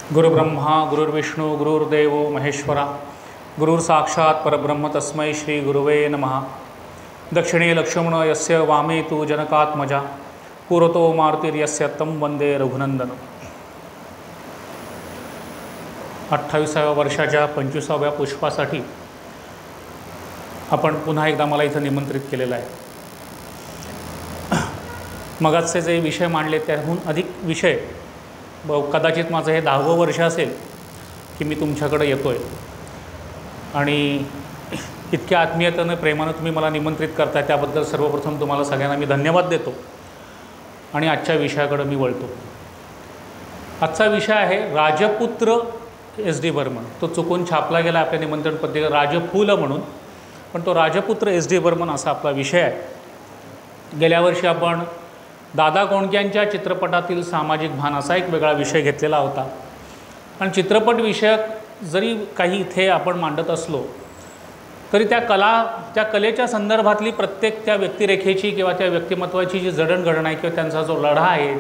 गुरुब्रह्मा गुरुर्विष्णु गुरुर्देव महेश्वरा गुरुर्साक्षात् परब्रह्म तस्मै श्री गुरुवे नमः। दक्षिणे लक्ष्मण यस्य वामे तु जनकात्मजा पुरतो मारुतिर्यस्य तं वंदे रघुनंदन। 28व्या वर्षाच्या 25व्या पुष्पासाठी आपण पुन्हा एकदा मला इथं निमंत्रित केलेलं आहे। मगाचे जे विषय मांडले त्याहून अधिक विषय कदाचित माझं हे 10वं वर्ष असेल की मी तुमच्याकडे येतो आहे आणि इतक्या आत्मीयतेने प्रेमाने तुम्ही मला निमंत्रित करताय त्याबद्दल सर्वप्रथम तुम्हाला सगळ्यांना मी धन्यवाद देतो आणि आजच्या विषयाकडे मी वळतो। आजचा विषय आहे राजपुत्र SD बर्मन। तो चुकून छापला गेला आपल्या निमंत्रण पत्रिकेत राजफूल म्हणून, पण तो राजपुत्र SD बर्मन असा आपला विषय आहे। गेल्या वर्षी आपण दादा कोंडक्यांच्या चित्रपटातील सामाजिक भान असा एक वेगळा विषय घेतलेला होता आणि चित्रपट विषयक जरी काही इथे आपण मांडत असलो तरी त्या कलेच्या संदर्भातली प्रत्येक त्या व्यक्तिरेखेची किंवा त्या व्यक्तिमत्वाची जी जडणघडण आहे किंवा त्यांचा जो लढा आहे,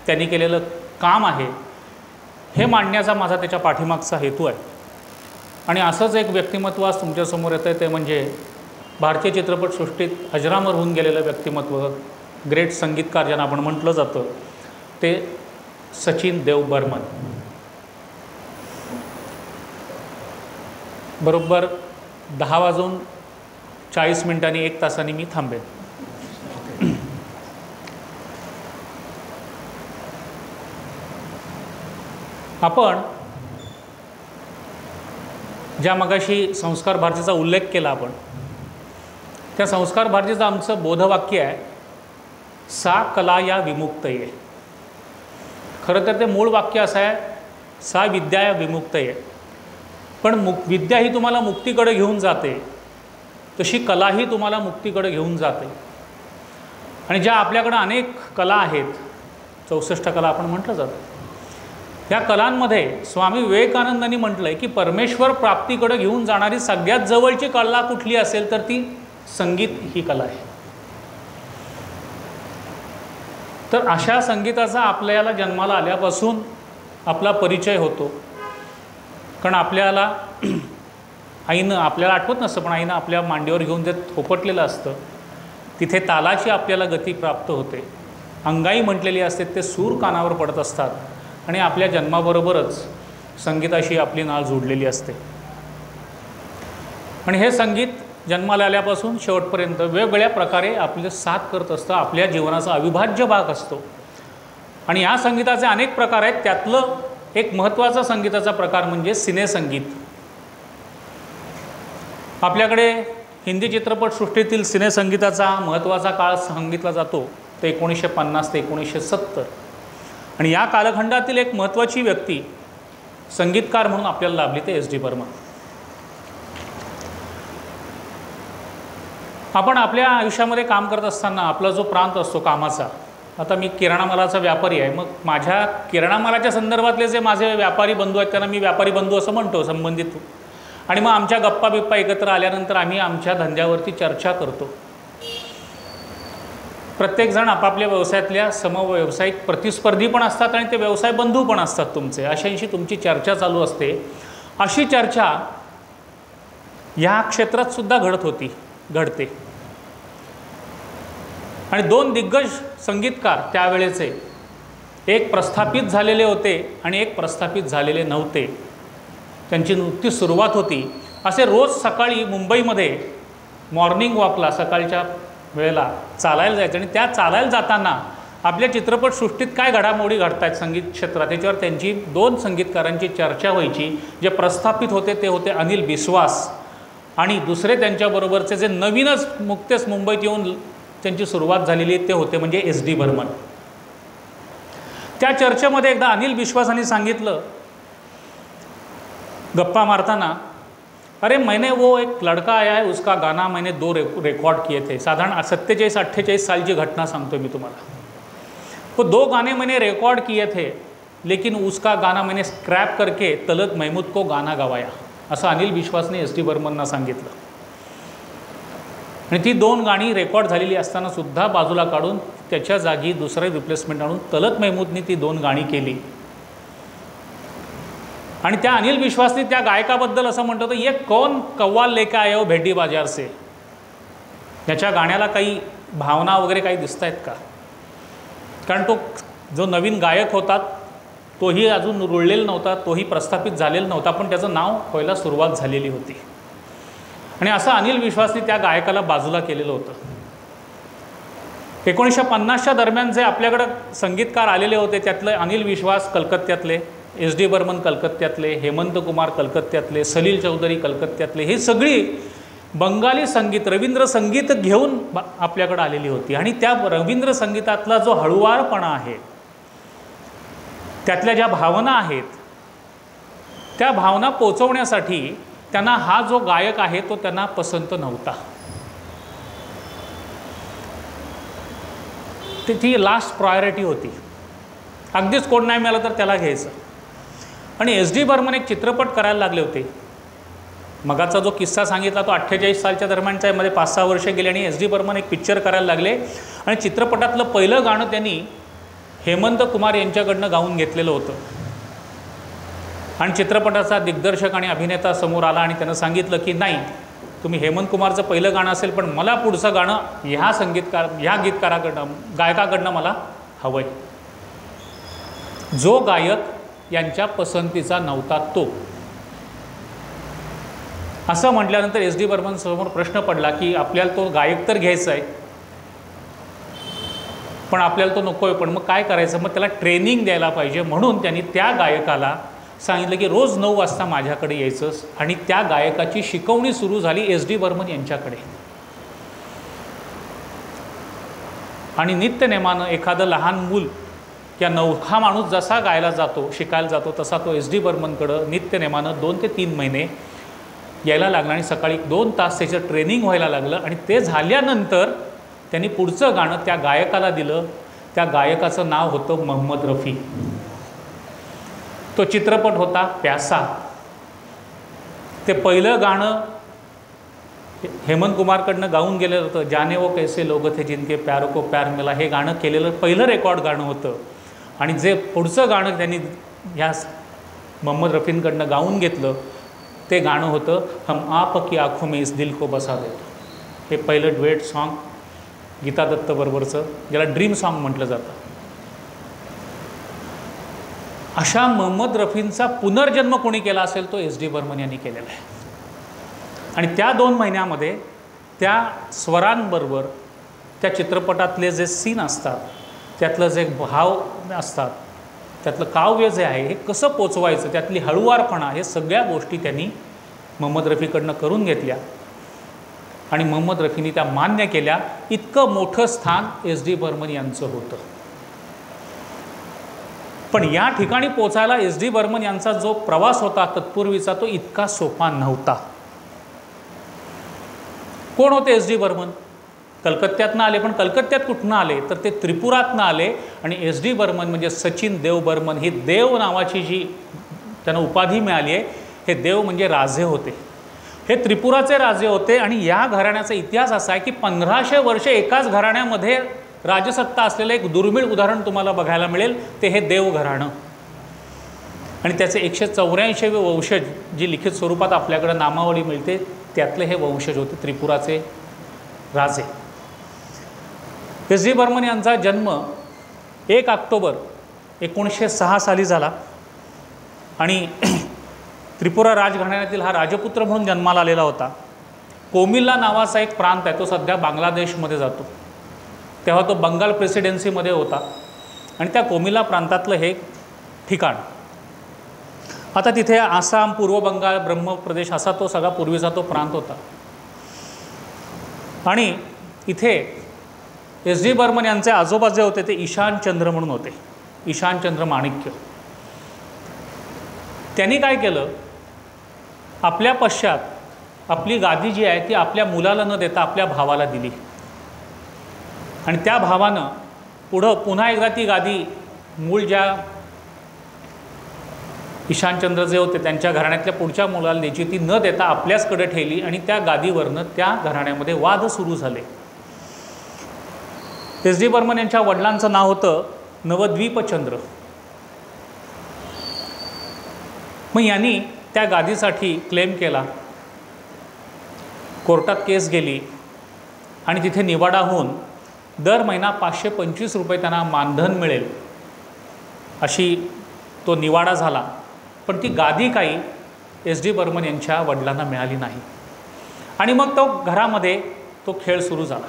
त्यांनी केलेलं काम आहे, हे मांडण्याचा माझा त्याच्या पाठीमागचा हेतू आहे। आणि असंच एक व्यक्तिमत्व आज तुमच्यासमोर येतं आहे, ते म्हणजे भारतीय चित्रपटसृष्टीत अजरामर होऊन गेलेलं व्यक्तिमत्व, ग्रेट संगीतकार ज्यांना आपण म्हटलं जातं, ते सचिन देव बर्मन। बरोबर 10:40 1 तासांनी मी थांबेन। आपण ज्या मगाशी संस्कार भारतीचा उल्लेख केला, आपण त्या संस्कार भारतीचं आमचं बोधवाक्य आहे, सा कला या विमुक्तये। खरं तर ते मूळ वाक्य असं आहे, सा विद्या या विमुक्तये। पण विद्या ही तुम्हाला मुक्तीकडे घेऊन जाते, तशी कलाही तुम्हाला मुक्तीकडे घेऊन जाते। आणि ज्या आपल्याकडे अनेक कला आहेत, 64 कला आपण म्हटलं जातं, या कलांमध्ये स्वामी विवेकानंदांनी म्हटलं आहे की परमेश्वर प्राप्तीकडे घेऊन जाणारी सगळ्यात जवळची कला कुठली असेल तर ती संगीत ही कला आहे। तर अशा संगीताचा आपल्याला जन्माला आल्यापासून आपला परिचय होतो। कारण आपल्याला आईनं, आपल्याला आठवत नसतं पण आईनं आपल्या मांडीवर घेऊन जे थोपटलेलं असतं तिथे तालाची आपल्याला गती प्राप्त होते, अंगाई म्हटलेली असते, ते सूर कानावर पडत असतात आणि आपल्या जन्माबरोबरच संगीताशी आपली नाळ जोडलेली असते। आणि हे संगीत जन्माला आल्यापासून शेवटपर्यंत वेगवेगळ्या प्रकारे आपले साथ करत असतं, आपल्या जीवनाचा अविभाज्य भाग असतो। आणि या संगीताचे अनेक प्रकार आहेत, त्यातलं एक महत्त्वाचा संगीताचा प्रकार म्हणजे सिनेसंगीत। आपल्याकडे हिंदी चित्रपटसृष्टीतील सिनेसंगीताचा महत्त्वाचा काळ सांगितला जातो ते 1950 ते 1970। आणि या कालखंडातील एक महत्त्वाची व्यक्ती संगीतकार म्हणून आपल्याला लाभली ते SD बर्मन। आपण आपल्या आयुष्यामध्ये काम करत असताना आपला जो प्रांत असतो कामाचा, आता मी किराणा मालाचा व्यापारी आहे, मग माझ्या किराणा मालाच्या संदर्भातले जे माझे व्यापारी बंधू आहेत त्यांना मी व्यापारी बंधू असं म्हणतो, संबंधित। आणि मग आमच्या गप्पा बिप्पा एकत्र आल्यानंतर आम्ही आमच्या धंद्यावरती चर्चा करतो। प्रत्येकजण आपापल्या व्यवसायातल्या समव्यावसायिक प्रतिस्पर्धी पण असतात आणि ते व्यवसाय बंधू पण असतात तुमचे, अशांशी तुमची चर्चा चालू असते। अशी चर्चा ह्या क्षेत्रात सुद्धा घडते। आणि 2 दिग्गज संगीतकार त्यावेळेचे, एक प्रस्थापित झालेले होते आणि एक प्रस्थापित झालेले नव्हते, त्यांची नुकतीच सुरुवात होती। असे रोज सकाळी मुंबईमध्ये मॉर्निंग वॉकला सकाळच्या वेळेला चालायला जायचं आणि त्या चालायला जाताना आपल्या चित्रपटसृष्टीत काय घडामोडी घडत आहेत संगीत क्षेत्रात याच्यावर त्यांची 2 संगीतकारांची चर्चा व्हायची। जे प्रस्थापित होते ते होते अनिल बिस्वास आणि दुसरे त्यांच्याबरोबरचे जे नवीनच नुकतेच मुंबईत येऊन त्यांची सुरुवात झालेली ते होते म्हणजे SD बर्मन। त्या चर्चेमध्ये एकदा अनिल बिस्वासांनी सांगितलं गप्पा मारताना, अरे मैंने वो एक लड़का आया है, उसका गाना मैंने 2 रिकॉर्ड किए थे। साधारण 47-48 सालची घटना सांगतो मी तुम्हाला। वो 2 गाने मैंने रिकॉर्ड किए थे, लेकिन उसका गाना मैंने स्क्रैप करके तलत महमूद को गाना गवाया, असं अनिल बिस्वासने SD बर्मनना सांगितलं। आणि ती 2 गाणी रेकॉर्ड झालेली असताना सुद्धा बाजूला काढून त्याच्या जागी दुसरे रिप्लेसमेंट आणून तलत महमूदने ती 2 गाणी केली। आणि त्या अनिल विश्वासनी त्या गायकाबद्दल असं म्हणतो होतं, ये कौन कव्वाल लेके आया हो भेंडी बाजार से. त्याच्या गाण्याला काही भावना वगैरे काही दिसत आहेत का? कारण तो जो नवीन गायक होता तोही अजून रुळलेला नव्हता, तोही प्रस्थापित झालेला नव्हता, पण त्याचं नाव व्हायला सुरुवात झालेली होती. आणि असं अनिल विश्वासनी त्या गायकाला बाजूला केलेलं होतं. 1950च्या दरम्यान जे आपल्याकडं संगीतकार आलेले होते त्यातले अनिल विश्वास कलकत्त्यातले, SD बर्मन कलकत्त्यातले, हेमंत कुमार कलकत्त्यातले, सलील चौधरी कलकत्त्यातले, हे सगळी बंगाली संगीत, रवींद्र संगीत घेऊन आपल्याकडे आलेली होती. आणि त्या रवींद्र संगीतातला जो हळुवारपणा आहे, त्यातल्या ज्या भावना आहेत, त्या भावना पोचवण्यासाठी त्यांना हा जो गायक आहे तो त्यांना पसंत नव्हता. ती लास्ट प्रायोरिटी होती. अगदीच कोण नाही मिळालं तर त्याला घ्यायचं. आणि SD बर्मन एक चित्रपट करायला लागले होते. मगाचा जो किस्सा सांगितला तो 48 सालच्या दरम्यानचा आहे, मध्ये 5-6 वर्ष गेली आणि SD बर्मन एक पिक्चर करायला लागले. आणि चित्रपटातलं पहिलं गाणं त्यांनी हेमंत कुमार यांच्याकडनं गाऊन घेतलेलं होतं. आणि चित्रपटाचा दिग्दर्शक आणि अभिनेता समोर आला आणि त्यानं सांगितलं की नाही, तुम्ही हेमंत कुमारचं पहिलं गाणं असेल पण मला पुढचं गाणं ह्या गायकाकडनं मला हवं आहे. जो गायक यांच्या पसंतीचा नव्हता तो. असं म्हटल्यानंतर SD बर्मन समोर प्रश्न पडला की आपल्याला तो गायक तर घ्यायचा आहे पण आपल्याला तो नको आहे, पण मग काय करायचं? मग त्याला ट्रेनिंग द्यायला पाहिजे. म्हणून त्यांनी त्या गायकाला सांगितलं की रोज 9 वाजता माझ्याकडे यायचं. आणि त्या गायकाची शिकवणी सुरू झाली SD बर्मन यांच्याकडे. आणि नित्यनेमानं एखादं लहान मूल या नवखा माणूस जसा गायला जातो, शिकायला जातो, तसा तो SD बर्मनकडं नित्यनेमानं 2 ते 3 महिने यायला लागला. आणि सकाळी 2 तास त्याचं ट्रेनिंग व्हायला लागलं. आणि ते झाल्यानंतर त्यांनी पुढचं गाणं त्या गायकाला दिलं. त्या गायकाचं नाव होतं मोहम्मद रफी. तो चित्रपट होता प्यासा. ते पहिलं गाणं हेमंत कुमारकडनं गाऊन गेलेलं होतं. जाने वो कैसे लोग थे जिनके प्यार को प्यार मिला, हे गाणं केलेलं पहिलं रेकॉर्ड गाणं होतं. आणि जे पुढचं गाणं त्यांनी ह्या मोहम्मद रफींकडनं गाऊन घेतलं ते गाणं होतं हम आप की आँखों में इस दिल को बसा देतो. हे पहिलं ड्युएट सॉन्ग गीता दत्त बरोबरचं, ज्याला ड्रीम सॉन्ग म्हटलं जातं. अशा मोहम्मद रफींचा पुनर्जन्म कोणी केला असेल तो SD बर्मन यांनी केलेला आहे. आणि त्या 2 महिन्यामध्ये त्या स्वरांबरोबर त्या चित्रपटातले जे सीन असतात, त्यातलं जे भाव असतात, त्यातलं काव्य जे आहे हे कसं पोचवायचं, त्यातली हळुवारपणा, हे सगळ्या गोष्टी त्यांनी मोहम्मद रफीकडनं करून घेतल्या. आणि मोहम्मद रफींनी त्या मान्य केल्या. इतकं मोठं स्थान SD बर्मन यांचं होतं. पण या ठिकाणी पोचायला SD बर्मन यांचा जो प्रवास होता तत्पूर्वीचा, तो इतका सोपा नव्हता. कोण होते SD बर्मन? कलकत्त्यातनं आले. पण कलकत्त्यात कुठनं आले तर ते त्रिपुरातनं आले. आणि SD बर्मन म्हणजे सचिन देव बर्मन, ही देव नावाची जी त्यांना उपाधी मिळाली आहे, हे देव म्हणजे राजे होते. हे त्रिपुराचे राजे होते. आणि या घराण्याचा इतिहास असा आहे की 1500 वर्षे एकाच घराण्यामध्ये राजसत्ता असलेलं एक दुर्मिळ उदाहरण तुम्हाला बघायला मिळेल, ते हे देव घराणं. आणि त्याचे 184 वंशज जी लिखित स्वरूपात आपल्याकडे नामावली मिळते, त्यातले हे वंशज होते त्रिपुराचे राजे. SD बर्मन यांचा जन्म 1 ऑक्टोबर 1906 साली झाला. आणि त्रिपुरा राजघराण्यातील हा राजपुत्र म्हणून जन्माला आलेला होता. कोमिल्ला नावाचा एक प्रांत आहे, तो सध्या बांगलादेशमध्ये जातो. तेव्हा तो बंगाल प्रेसिडेन्सीमध्ये होता. आणि त्या कोमिल्ला प्रांतातलं हे ठिकाण, आता तिथे आसाम, पूर्व बंगाल, ब्रह्म प्रदेश असा तो सगळा पूर्वीचा तो प्रांत होता. आणि इथे SD बर्मन यांचे आजोबा जे होते ते ईशानचंद्र म्हणून होते, ईशानचंद्र माणिक्य. त्यांनी काय केलं, आपल्या पश्चात आपली गादी जी आहे ती आपल्या मुलाला न देता आपल्या भावाला दिली. आणि त्या भावानं पुन्हा एकदा ती गादी मूळ ज्या ईशानचंद्र जे होते त्यांच्या घराण्यातल्या पुढच्या मुलाला द्यायची, ती न देता आपल्याचकडे ठेवली. आणि त्या गादीवरनं त्या घराण्यामध्ये वाद सुरू झाले. SD बर्मन यांच्या वडिलांचं नाव होतं नवद्वीपचंद्र. मग यांनी त्या गादीसाठी क्लेम केला, कोर्टात केस गेली आणि तिथे निवाडा होऊन दर महिना 525 रुपये त्यांना मानधन मिळेल अशी तो निवाडा झाला. पण ती गादी काही एस डी बर्मन यांच्या वडिलांना मिळाली नाही. आणि मग तो घरामध्ये तो खेळ सुरू झाला.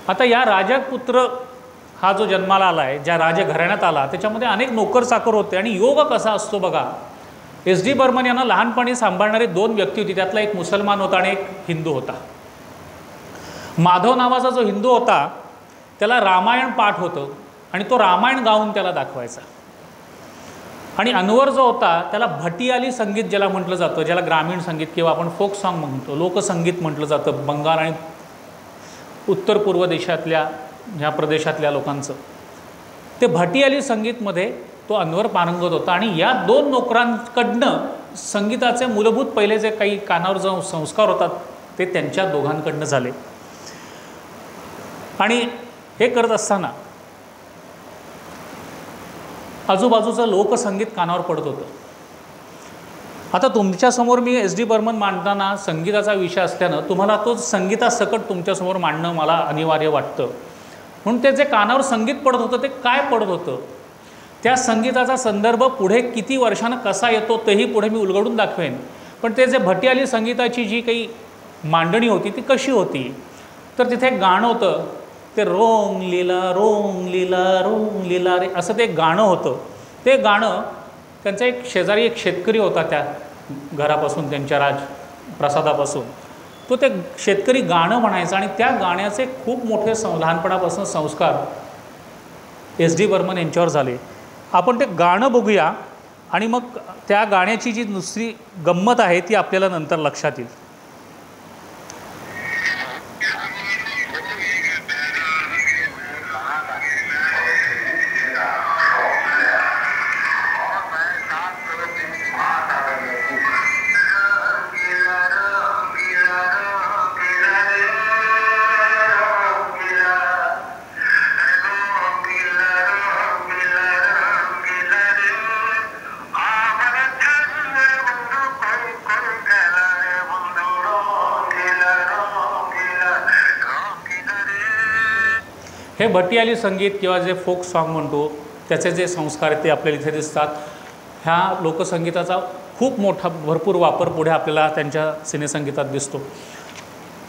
आता या राजपुत्र हा जो जन्माला आला आहे, ज्या राजघराण्यात आला, त्याच्यामध्ये अनेक नोकर चाकर होते. आणि योग कसा असतो बघा, एस डी बर्मन यांना लहानपणी सांभाळणारी 2 व्यक्ती होती. त्यातला एक मुसलमान होता आणि एक हिंदू होता. माधव नावाचा जो हिंदू होता त्याला रामायण पाठ होतं आणि तो रामायण गाऊन त्याला दाखवायचा. आणि अनवर जो होता त्याला भटियाली संगीत ज्याला म्हटलं जातं, ज्याला ग्रामीण संगीत किंवा आपण फोक सॉन्ग म्हणतो, लोकसंगीत म्हटलं जातं, बंगाल आणि उत्तर पूर्व देशातल्या ह्या प्रदेशातल्या लोकांचं, ते भटियाली संगीतमध्ये तो अनवर पारंगत होता. आणि या 2 नोकरांकडनं संगीताचे मूलभूत पहिले जे काही कानावर जो संस्कार होतात ते त्यांच्या दोघांकडनं झाले. आणि हे करत असताना आजूबाजूचं लोकसंगीत कानावर पडत होतं. आता तुमच्यासमोर मी एस डी बर्मन मांडताना संगीताचा विषय असल्यानं तुम्हाला तो संगीतासकट तुमच्यासमोर मांडणं मला अनिवार्य वाटतं. म्हणून ते जे कानावर संगीत पडत होतं ते काय पडत होतं, त्या संगीताचा संदर्भ पुढे किती वर्षानं कसा येतो तेही पुढे मी उलगडून दाखवेन. पण ते जे भटियाली संगीताची जी काही मांडणी होती ती कशी होती, तर तिथे गाणं होतं, ते रोंग लीला रोंग लीला रे असं ते गाणं होतं. ते गाणं त्यांचा एक शेजारी एक शेतकरी होता त्या घरापासून, त्यांच्या राजप्रसादापासून, तो ते शेतकरी गाणं म्हणायचा. आणि त्या गाण्याचे खूप मोठे लहानपणापासून संस्कार एस डी बर्मन यांच्यावर झाले. आपण ते गाणं बघूया आणि मग त्या गाण्याची जी दुसरी गंमत आहे ती आपल्याला नंतर लक्षात येईल. हे भटियाली संगीत किंवा जे फोक सॉन्ग म्हणतो त्याचे जे संस्कार आहेत ते आपल्याला इथे दिसतात. ह्या लोकसंगीताचा खूप मोठा भरपूर वापर पुढे आपल्याला त्यांच्या सिनेसंगीतात दिसतो.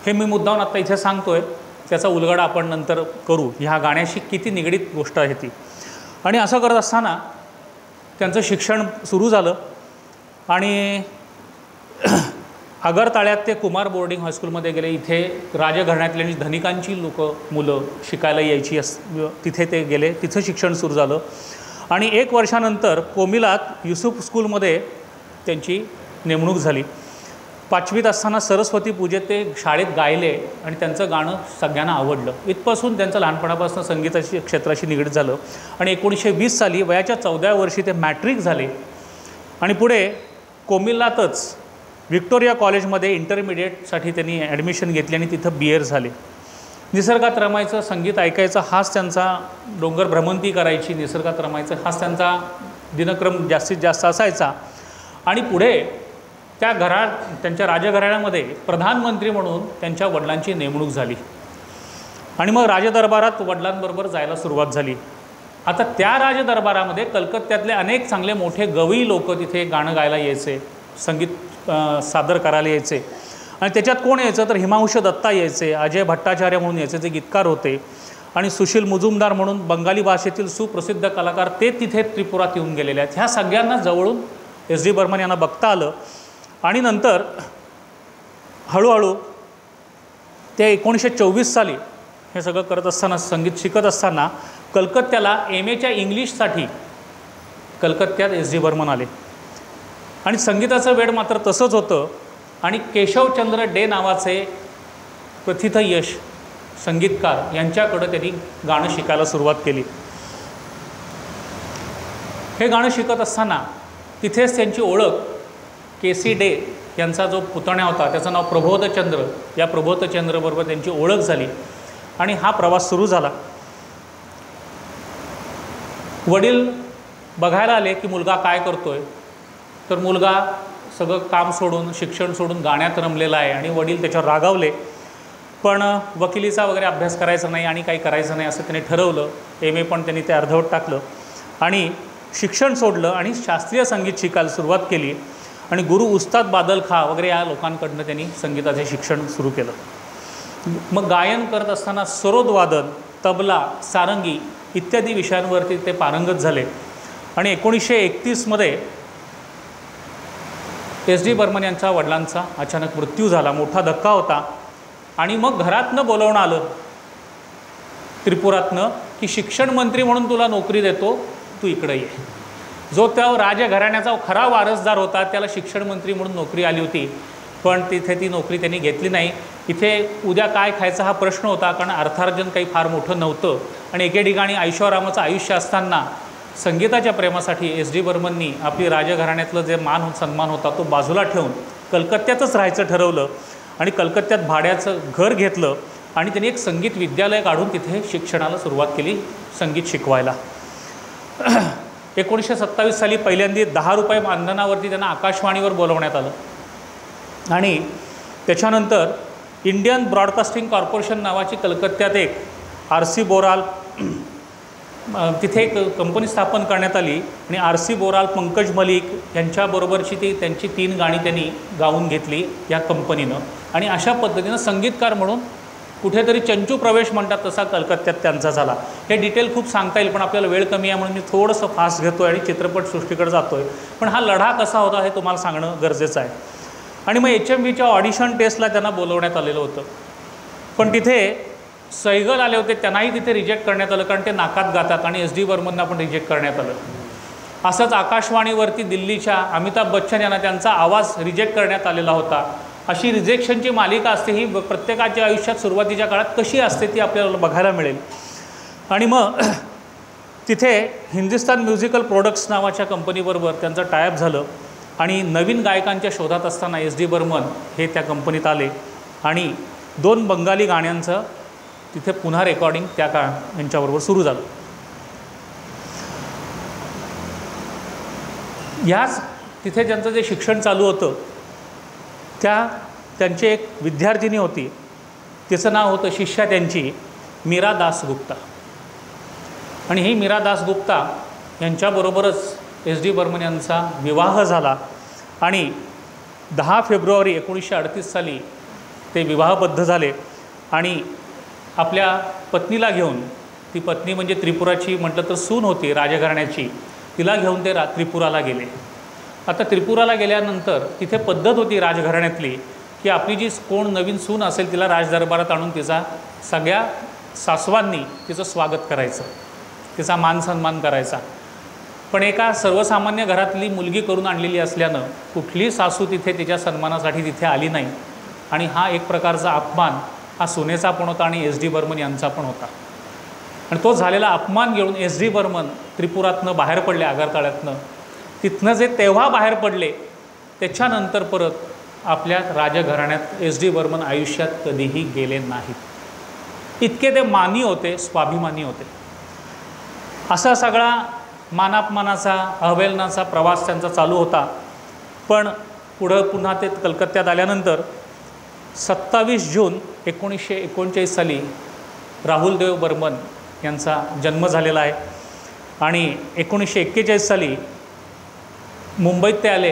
हे मी मुद्दाम आत्ता इथे सांगतो आहे, त्याचा उलगडा आपण नंतर करू. ह्या गाण्याशी किती निगडीत गोष्ट आहे ती. आणि असं करत असताना त्यांचं शिक्षण सुरू झालं आणि आगरताळ्यात ते कुमार बोर्डिंग हायस्कूलमध्ये गेले. इथे राजघराण्यातली आणि धनिकांची मुलं शिकायला यायची तिथे ते गेले. तिथं शिक्षण सुरू झालं. आणि 1 वर्षानंतर कोमिलात युसुफ स्कूलमध्ये त्यांची नेमणूक झाली. 5वीत असताना सरस्वती पूजेत ते शाळेत गायले आणि त्यांचं गाणं सगळ्यांना आवडलं. इथपासून त्यांचं लहानपणापासून संगीताची क्षेत्राशी निगडीत झालं. आणि 1920 साली वयाच्या 14व्या वर्षी ते मॅट्रिक झाले. आणि पुढे कोमिलातच व्हिक्टोरिया कॉलेजमध्ये इंटरमिडिएटसाठी त्यांनी ॲडमिशन घेतली आणि तिथं BA झाले. निसर्गात रमायचं, संगीत ऐकायचं हाच त्यांचा, डोंगर भ्रमंती करायची, निसर्गात रमायचं हाच त्यांचा दिनक्रम जास्तीत जास्त असायचा. आणि पुढे त्या त्यांच्या राजघराण्यामध्ये प्रधानमंत्री म्हणून त्यांच्या वडिलांची नेमणूक झाली. आणि मग राजदरबारात वडिलांबरोबर जायला सुरुवात झाली. आता त्या राजदरबारामध्ये कलकत्त्यातले अनेक चांगले मोठे गवई लोक तिथे गाणं गायला यायचे, संगीत सादर करायला यायचे. आणि त्याच्यात कोण यायचं तर हिमांशु दत्ता यायचे, अजय भट्टाचार्य म्हणून यायचे जे गीतकार होते, आणि सुशील मुजुमदार म्हणून बंगाली भाषेतील सुप्रसिद्ध कलाकार ते तिथे त्रिपुरात येऊन गेलेले आहेत. ह्या सगळ्यांना जवळून एस डी बर्मन यांना बघता आलं. आणि नंतर हळूहळू ते 1924 साली हे सगळं करत असताना, संगीत शिकत असताना कलकत्त्याला MAच्या इंग्लिशसाठी कलकत्त्यात एस डी बर्मन आले. आणि संगीताचं वेड मात्र तसंच होतं. आणि केशवचंद्र डे नावाचे प्रथितयश संगीतकार यांच्याकडं त्यांनी गाणं शिकायला सुरुवात केली. हे गाणं शिकत असताना तिथेच त्यांची ओळख KC डे यांचा जो पुतण्या होता त्याचं नाव प्रबोधचंद्र, या प्रबोधचंद्रबरोबर त्यांची ओळख झाली. आणि हा प्रवास सुरू झाला. वडील बघायला आले की मुलगा काय करतोय. तर मुलगा सगळं काम सोडून शिक्षण सोडून गाण्यात रमलेला आहे आणि वडील त्याच्यावर रागावले, पण वकिलीचा वगैरे अभ्यास करायचा नाही आणि काही करायचं नाही असं त्याने ठरवलं. MA पण त्यांनी ते अर्धवट टाकलं आणि शिक्षण सोडलं आणि शास्त्रीय संगीत शिकायला सुरुवात केली आणि गुरु उस्ताद बादल खा वगैरे या लोकांकडनं त्यांनी संगीताचे शिक्षण सुरू केलं. मग गायन करत असताना सरोदवादन, तबला, सारंगी इत्यादी विषयांवरती ते पारंगत झाले आणि 1931मध्ये SD बर्मन यांच्या वडिलांचा अचानक मृत्यू झाला. मोठा धक्का होता आणि मग घरातनं बोलवणं आलं त्रिपुरातनं की शिक्षण मंत्री म्हणून तुला नोकरी देतो, तू इकडे ये. जो त्या राजघराण्याचा खरा वारसदार होता त्याला शिक्षण मंत्री म्हणून नोकरी आली होती, पण तिथे ती नोकरी त्यांनी घेतली नाही. इथे उद्या काय खायचा हा प्रश्न होता, कारण अर्थार्जन काही फार मोठं नव्हतं आणि एके ठिकाणी ऐशोआरामाचं आयुष्य असताना संगीताच्या प्रेमासाठी SD बर्मननी आपली राजघराण्यातलं जे मान सन्मान होता तो बाजूला ठेवून कलकत्त्यातच राहायचं ठरवलं आणि कलकत्त्यात भाड्याचं घर घेतलं आणि त्यांनी एक संगीत विद्यालय काढून तिथे शिक्षणाला सुरुवात केली, संगीत शिकवायला. 1927 साली पहिल्यांदा 10 रुपये मानधनावरती त्यांना आकाशवाणीवर बोलवण्यात आलं आणि त्याच्यानंतर इंडियन ब्रॉडकास्टिंग कॉर्पोरेशन नावाची कलकत्त्यात एक RC बोराल तिथे एक कंपनी स्थापन करण्यात आली आणि RC बोराल, पंकज मलिक यांच्याबरोबरची त्यांची 3 गाणी त्यांनी गाऊन घेतली या कंपनीनं आणि अशा पद्धतीनं संगीतकार म्हणून कुठेतरी चंचू प्रवेश म्हणतात तसा कलकत्त्यात त्यांचा झाला. हे डिटेल खूप सांगता येईल, पण आपल्याला वेळ कमी आहे म्हणून मी थोडंसं फास्ट घेतो आहे आणि चित्रपटसृष्टीकडे जातो आहे. पण हा लढा कसा होता हे तुम्हाला सांगणं गरजेचं आहे. आणि मग HMVच्या ऑडिशन टेस्टला त्यांना बोलवण्यात आलेलं होतं, पण तिथे सैगल आले होते, त्यांनाही तिथे रिजेक्ट करण्यात आलं कारण ते नाकात गातात आणि SD बर्मनना पण रिजेक्ट करण्यात आलं. असंच आकाशवाणीवरती दिल्लीच्या अमिताभ बच्चन यांना त्यांचा आवाज रिजेक्ट करण्यात आलेला होता. अशी रिजेक्शनची मालिका असते ही प्रत्येकाच्या आयुष्यात सुरुवातीच्या काळात कशी असते ती आपल्याला बघायला मिळेल. आणि मग तिथे हिंदुस्तान म्युझिकल प्रोडक्ट्स नावाच्या कंपनीबरोबर त्यांचं टायअप झालं आणि नवीन गायकांच्या शोधात असताना SD बर्मन हे त्या कंपनीत आले आणि 2 बंगाली गाण्यांचं तिथे पुन्हा रेकॉर्डिंग त्या यांच्याबरोबर सुरू झालं. ह्याच तिथे ज्यांचं जे शिक्षण चालू होतं त्यांची एक विद्यार्थिनी होती, तिचं नाव होतं शिष्या त्यांची मीरा दासगुप्ता आणि ही मीरा दासगुप्ता यांच्याबरोबरच SD बर्मन यांचा विवाह झाला आणि 10 फेब्रुवारी 1938 साली ते विवाहबद्ध झाले आणि आपल्या पत्नीला घेऊन, ती पत्नी म्हणजे त्रिपुराची म्हटलं तर सून होती राजघराण्याची, तिला घेऊन ते त्रिपुराला गेले. आता त्रिपुराला गेल्यानंतर तिथे पद्धत होती राजघराण्यातली की आपली जी कोण नवीन सून असेल तिला राजदरबारात आणून तिचा सगळ्या सासवांनी तिचं स्वागत करायचं, तिचा मान सन्मान करायचा. पण एका सर्वसामान्य घरातली मुलगी करून आणलेली असल्यानं कुठलीही सासू तिथे तिच्या सन्मानासाठी तिथे आली नाही आणि हा एक प्रकारचा अपमान हा सुनेचा पण होता आणि SD बर्मन यांचा पण होता. आणि तो झालेला अपमान घेऊन SD बर्मन त्रिपुरातनं बाहेर पडले, आगरताळ्यातनं. तिथनं जे तेव्हा बाहेर पडले त्याच्यानंतर परत आपल्या राजघराण्यात SD बर्मन आयुष्यात कधीही गेले नाहीत. इतके ते मानी होते, स्वाभिमानी होते. असा सगळा मानापमानाचा अवहेलनाचा प्रवास त्यांचा चालू होता. पण पुन्हा ते कलकत्त्यात आल्यानंतर 27 जून 1939 साली राहुलदेव बर्मन यांचा जन्म झालेला आहे आणि 1941 साली मुंबईत ते आले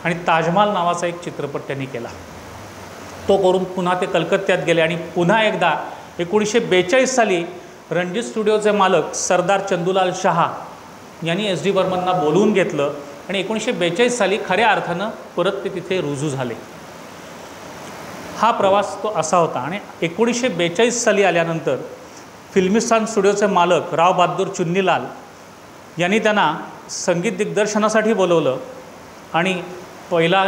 आणि ताजमहाल नावाचा एक चित्रपट त्यांनी केला. तो करून पुन्हा ते कलकत्त्यात गेले आणि पुन्हा एकदा 1942 साली रणजित स्टुडिओचे मालक सरदार चंदूलाल शहा यांनी SD बर्मनना बोलवून घेतलं आणि 1942 साली खऱ्या अर्थानं परत ते तिथे रुजू झाले. हा प्रवास तो असा होता. आणि 1942 साली आल्यानंतर फिल्मिस्तान स्टुडिओचे मालक राव बहादूर चुन्नीलाल यांनी त्यांना संगीत दिग्दर्शनासाठी बोलवलं आणि पहिला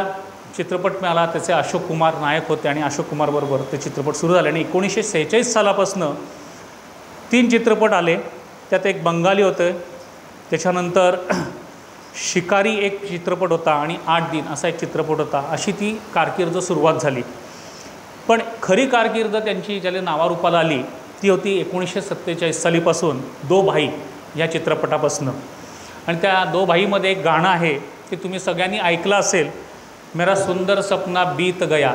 चित्रपट मिळाला. त्याचे अशोक कुमार नायक होते आणि अशोक कुमारबरोबर ते चित्रपट सुरू झाले. आणि 1946 सालापासून 3 चित्रपट आले. त्यात एक बंगाली होते, त्याच्यानंतर शिकारी एक चित्रपट होता आणि 8 दिन असा एक चित्रपट होता. अशी ती कारकीर्द सुरुवात झाली. पण खरी कारकीर्द त्यांची ज्याला नावारूपाला आली ती होती 1947 सालीपासून दो भाई या चित्रपटापासून. आणि त्या दो भाईमध्ये एक गाणं आहे की तुम्ही सगळ्यांनी ऐकलं असेल, मेरा सुंदर सपना बीत गया.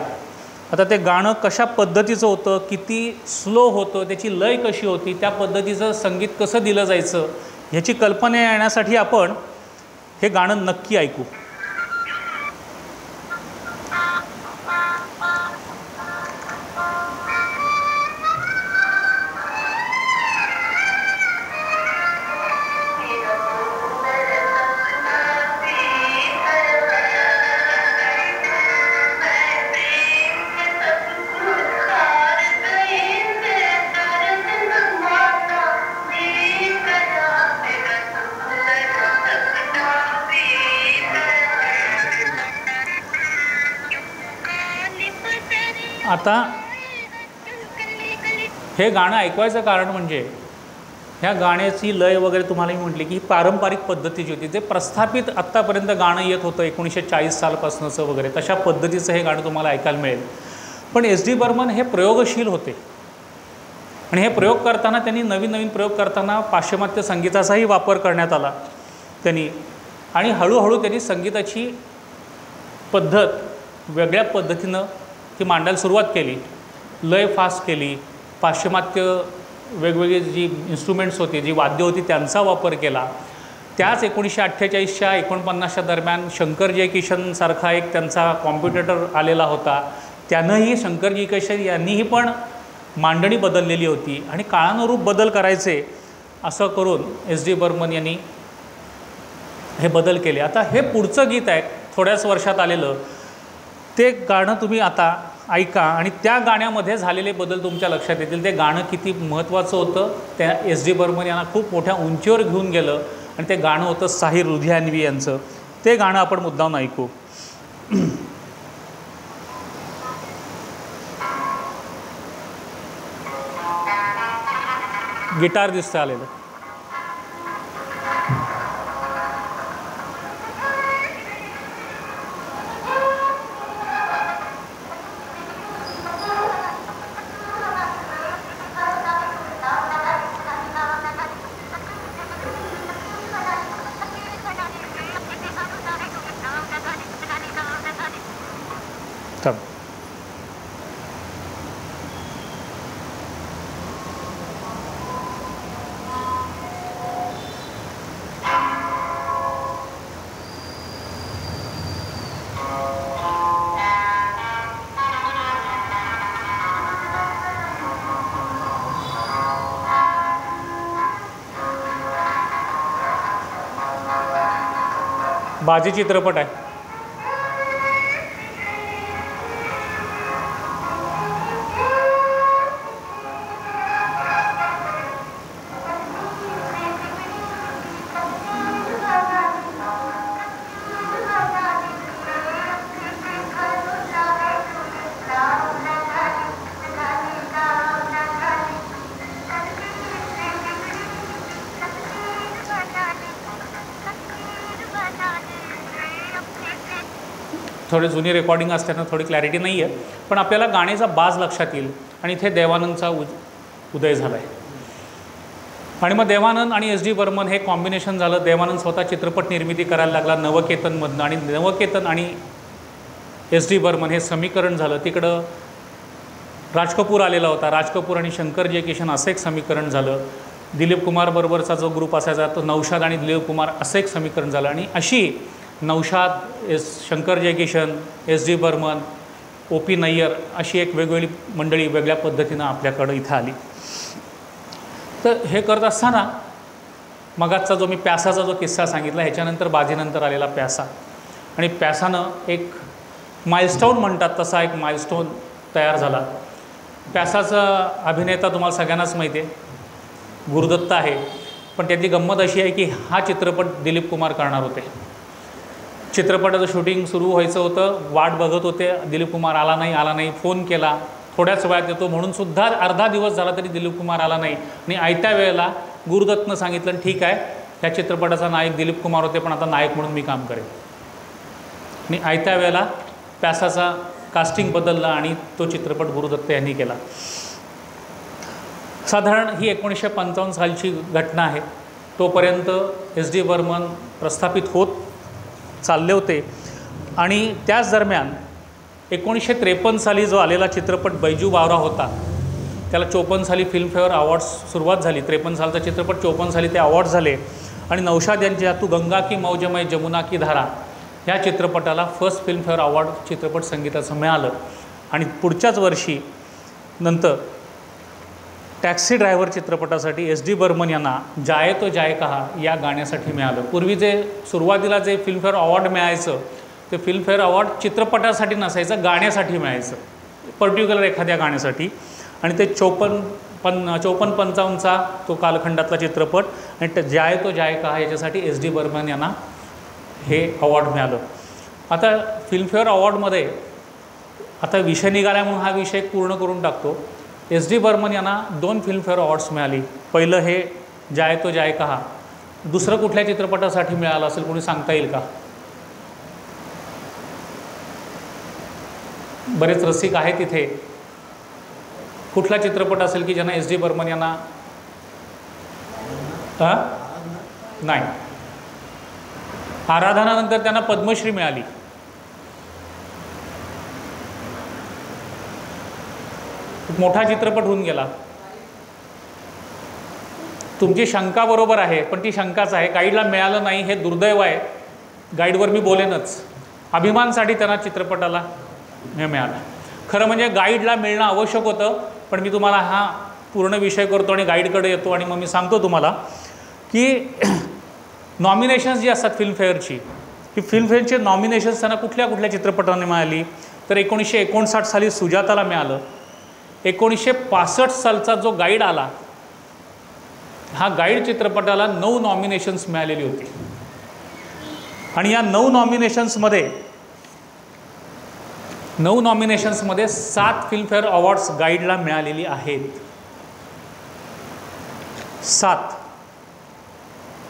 आता ते गाणं कशा पद्धतीचं होतं, किती स्लो होतं, त्याची लय कशी होती, त्या पद्धतीचं संगीत कसं दिलं जायचं ह्याची कल्पना येण्यासाठी आपण हे गाणं नक्की ऐकू. आता हे गाणं ऐकवायचं कारण म्हणजे ह्या गाण्याची लय वगैरे तुम्हाला मी म्हटली की ही पारंपरिक पद्धतीची होती. जे प्रस्थापित आत्तापर्यंत गाणं येत होतं 1940 सालपासूनचं वगैरे तशा पद्धतीचं हे गाणं तुम्हाला ऐकायला मिळेल. पण एस डी बर्मन हे प्रयोगशील होते आणि हे प्रयोग करताना त्यांनी नवीन नवीन प्रयोग करताना पाश्चिमात्य संगीताचाही वापर करण्यात आला त्यांनी. आणि हळूहळू त्यांनी संगीताची पद्धत वेगळ्या पद्धतीनं ती मांडायला सुरुवात केली. लय फास्ट केली. पाश्चिमात्य वेगवेगळी जी इन्स्ट्रुमेंट्स होती, जी वाद्य होती, त्यांचा वापर केला. त्याच 1948च्या 49च्या दरम्यान शंकर जयकिशनसारखा एक त्यांचा कॉम्पिटिटर आलेला होता. त्यानंही शंकर जयकिशन यांनीही पण मांडणी बदललेली होती आणि काळानुरूप बदल करायचे असं करून एस डी बर्मन यांनी हे बदल केले. आता हे पुढचं गीत आहे थोड्याच वर्षात आलेलं, ते गाणं तुम्ही आता ऐका आणि त्या गाण्यामध्ये झालेले बदल तुमच्या लक्षात येतील. ते गाणं किती महत्त्वाचं होतं, त्या एस डी बर्मन यांना खूप मोठ्या उंचीवर घेऊन गेलं आणि ते गाणं होतं साहिर लुधियानवी यांचं. ते गाणं आपण मुद्दाम ऐकू. गिटार दिसतं आलेलं. बाजी चित्रपट आहे. थोडी जुनी रेकॉर्डिंग असताना थोडी क्लॅरिटी नाही आहे, पण आपल्याला गाण्याचा बाज लक्षात येईल. आणि इथे देवानंदचा उदय झाला आहे. आणि मग देवानंद आणि एस डी बर्मन हे कॉम्बिनेशन झालं. देवानंद स्वतः चित्रपट निर्मिती करायला लागला नवकेतनमधनं आणि नवकेतन आणि एस डी बर्मन हे समीकरण झालं. तिकडं राज कपूर आलेला होता. राज कपूर आणि शंकर जयकिशन असं एक समीकरण झालं. दिलीप कुमार बरोबरचा जो ग्रुप असायचा तो नौशाद आणि दिलीप कुमार असं एक समीकरण झालं. आणि अशी Naushad, Shankar Jaikishan, S D Burman, O P Nayyar अशी एक वेगवेगळी मंडळी वेगळ्या पद्धतीनं आपल्याकडं इथं आली. तर हे करत असताना मगाचा जो मी प्यासाचा जो किस्सा सांगितला ह्याच्यानंतर बाजीनंतर आलेला प्यासा. आणि प्यासानं एक माइलस्टोन म्हणतात तसा एक माइलस्टोन तयार झाला. प्यासाचा अभिनेता तुम्हाला सगळ्यांनाच माहिती आहे, गुरुदत्त आहे. पण त्यातली गंमत अशी आहे की हा चित्रपट दिलीप कुमार करणार होते. चित्रपटाचं शूटिंग सुरू व्हायचं होतं, वाट बघत होते, दिलीप कुमार आला नाही. फोन केला, थोड्याच वेळात येतो म्हणून सुद्धा अर्धा दिवस झाला तरी दिलीप कुमार आला नाही. आणि आयत्या वेळेला गुरुदत्तनं सांगितलं ठीक आहे, ह्या चित्रपटाचा नायक दिलीप कुमार होते पण आता नायक म्हणून मी काम करेन. आणि आयत्या वेळेला प्यासाचा कास्टिंग बदलला आणि तो चित्रपट गुरुदत्त यांनी केला. साधारण ही 1955 सालची घटना आहे. तोपर्यंत एस डी बर्मन प्रस्थापित होत चालले होते. आणि त्याच दरम्यान 1953 साली जो आलेला चित्रपट बैजू बावरा होता, त्याला 54 साली फिल्मफेअर अवॉर्ड्स सुरुवात झाली. 53 सालचा चित्रपट, 54 साली ते अवॉर्ड्स झाले. आणि नौशाद यांच्या तू गंगा की मौजमय जमुना की धारा ह्या चित्रपटाला फर्स्ट फिल्मफेअर अवॉर्ड चित्रपट संगीताचं मिळालं. आणि पुढच्याच वर्षी नंतर टॅक्सी ड्रायव्हर चित्रपटासाठी एस डी बर्मन यांना जाये तो जाये कहा या गाण्यासाठी मिळालं. पूर्वी जे सुरुवातीला जे फिल्मफेअर अवॉर्ड मिळायचं ते फिल्मफेअर अवॉर्ड चित्रपटासाठी नसायचं, गाण्यासाठी मिळायचं, पर्टिक्युलर एखाद्या गाण्यासाठी. आणि ते 54-55चा तो कालखंडातला चित्रपट आणि जाये तो जाये कहा याच्यासाठी एस डी बर्मन यांना हे अवॉर्ड मिळालं. आता फिल्मफेअर अवॉर्डमध्ये आता विषय निघाला म्हणून हा विषय पूर्ण करून टाकतो. एस डी बर्मन यांना 2 फिल्मफेअर अवॉर्ड्स मिळाली. पहिलं हे जाये तो जाये कहा. दुसरं कुठल्या चित्रपटासाठी मिळालं असेल कोणी सांगता येईल का? बरेच रसिक आहेत तिथे. कुठला चित्रपट असेल की ज्यांना एस डी बर्मन यांना नाही, आराधनानंतर त्यांना पद्मश्री मिळाली. मोठा चित्रपट होऊन गेला. तुमची शंका बरोबर आहे, पण ती शंकाच आहे. गाईडला मिळालं नाही हे दुर्दैव आहे. गाईडवर मी बोलेनच. अभिमानसाठी त्यांना चित्रपटाला हे मिळालं. खरं म्हणजे गाईडला मिळणं आवश्यक होतं, पण मी तुम्हाला हा पूर्ण विषय करतो आणि गाईडकडे येतो आणि मग मी सांगतो तुम्हाला की नॉमिनेशन्स जी असतात फिल्मफेअरची, ही फिल्मफेअरची नॉमिनेशन्स त्यांना कुठल्या कुठल्या चित्रपटाने मिळाली. तर 1959 साली सुजाताला मिळालं. 1965 सालचा जो गाईड आला, हा गाईड चित्रपटाला 9 नॉमिनेशन्स मिळालेली होती. आणि या 9 नॉमिनेशन्समध्ये 7 फिल्मफेअर अवॉर्ड्स गाईडला मिळालेली आहेत. 7.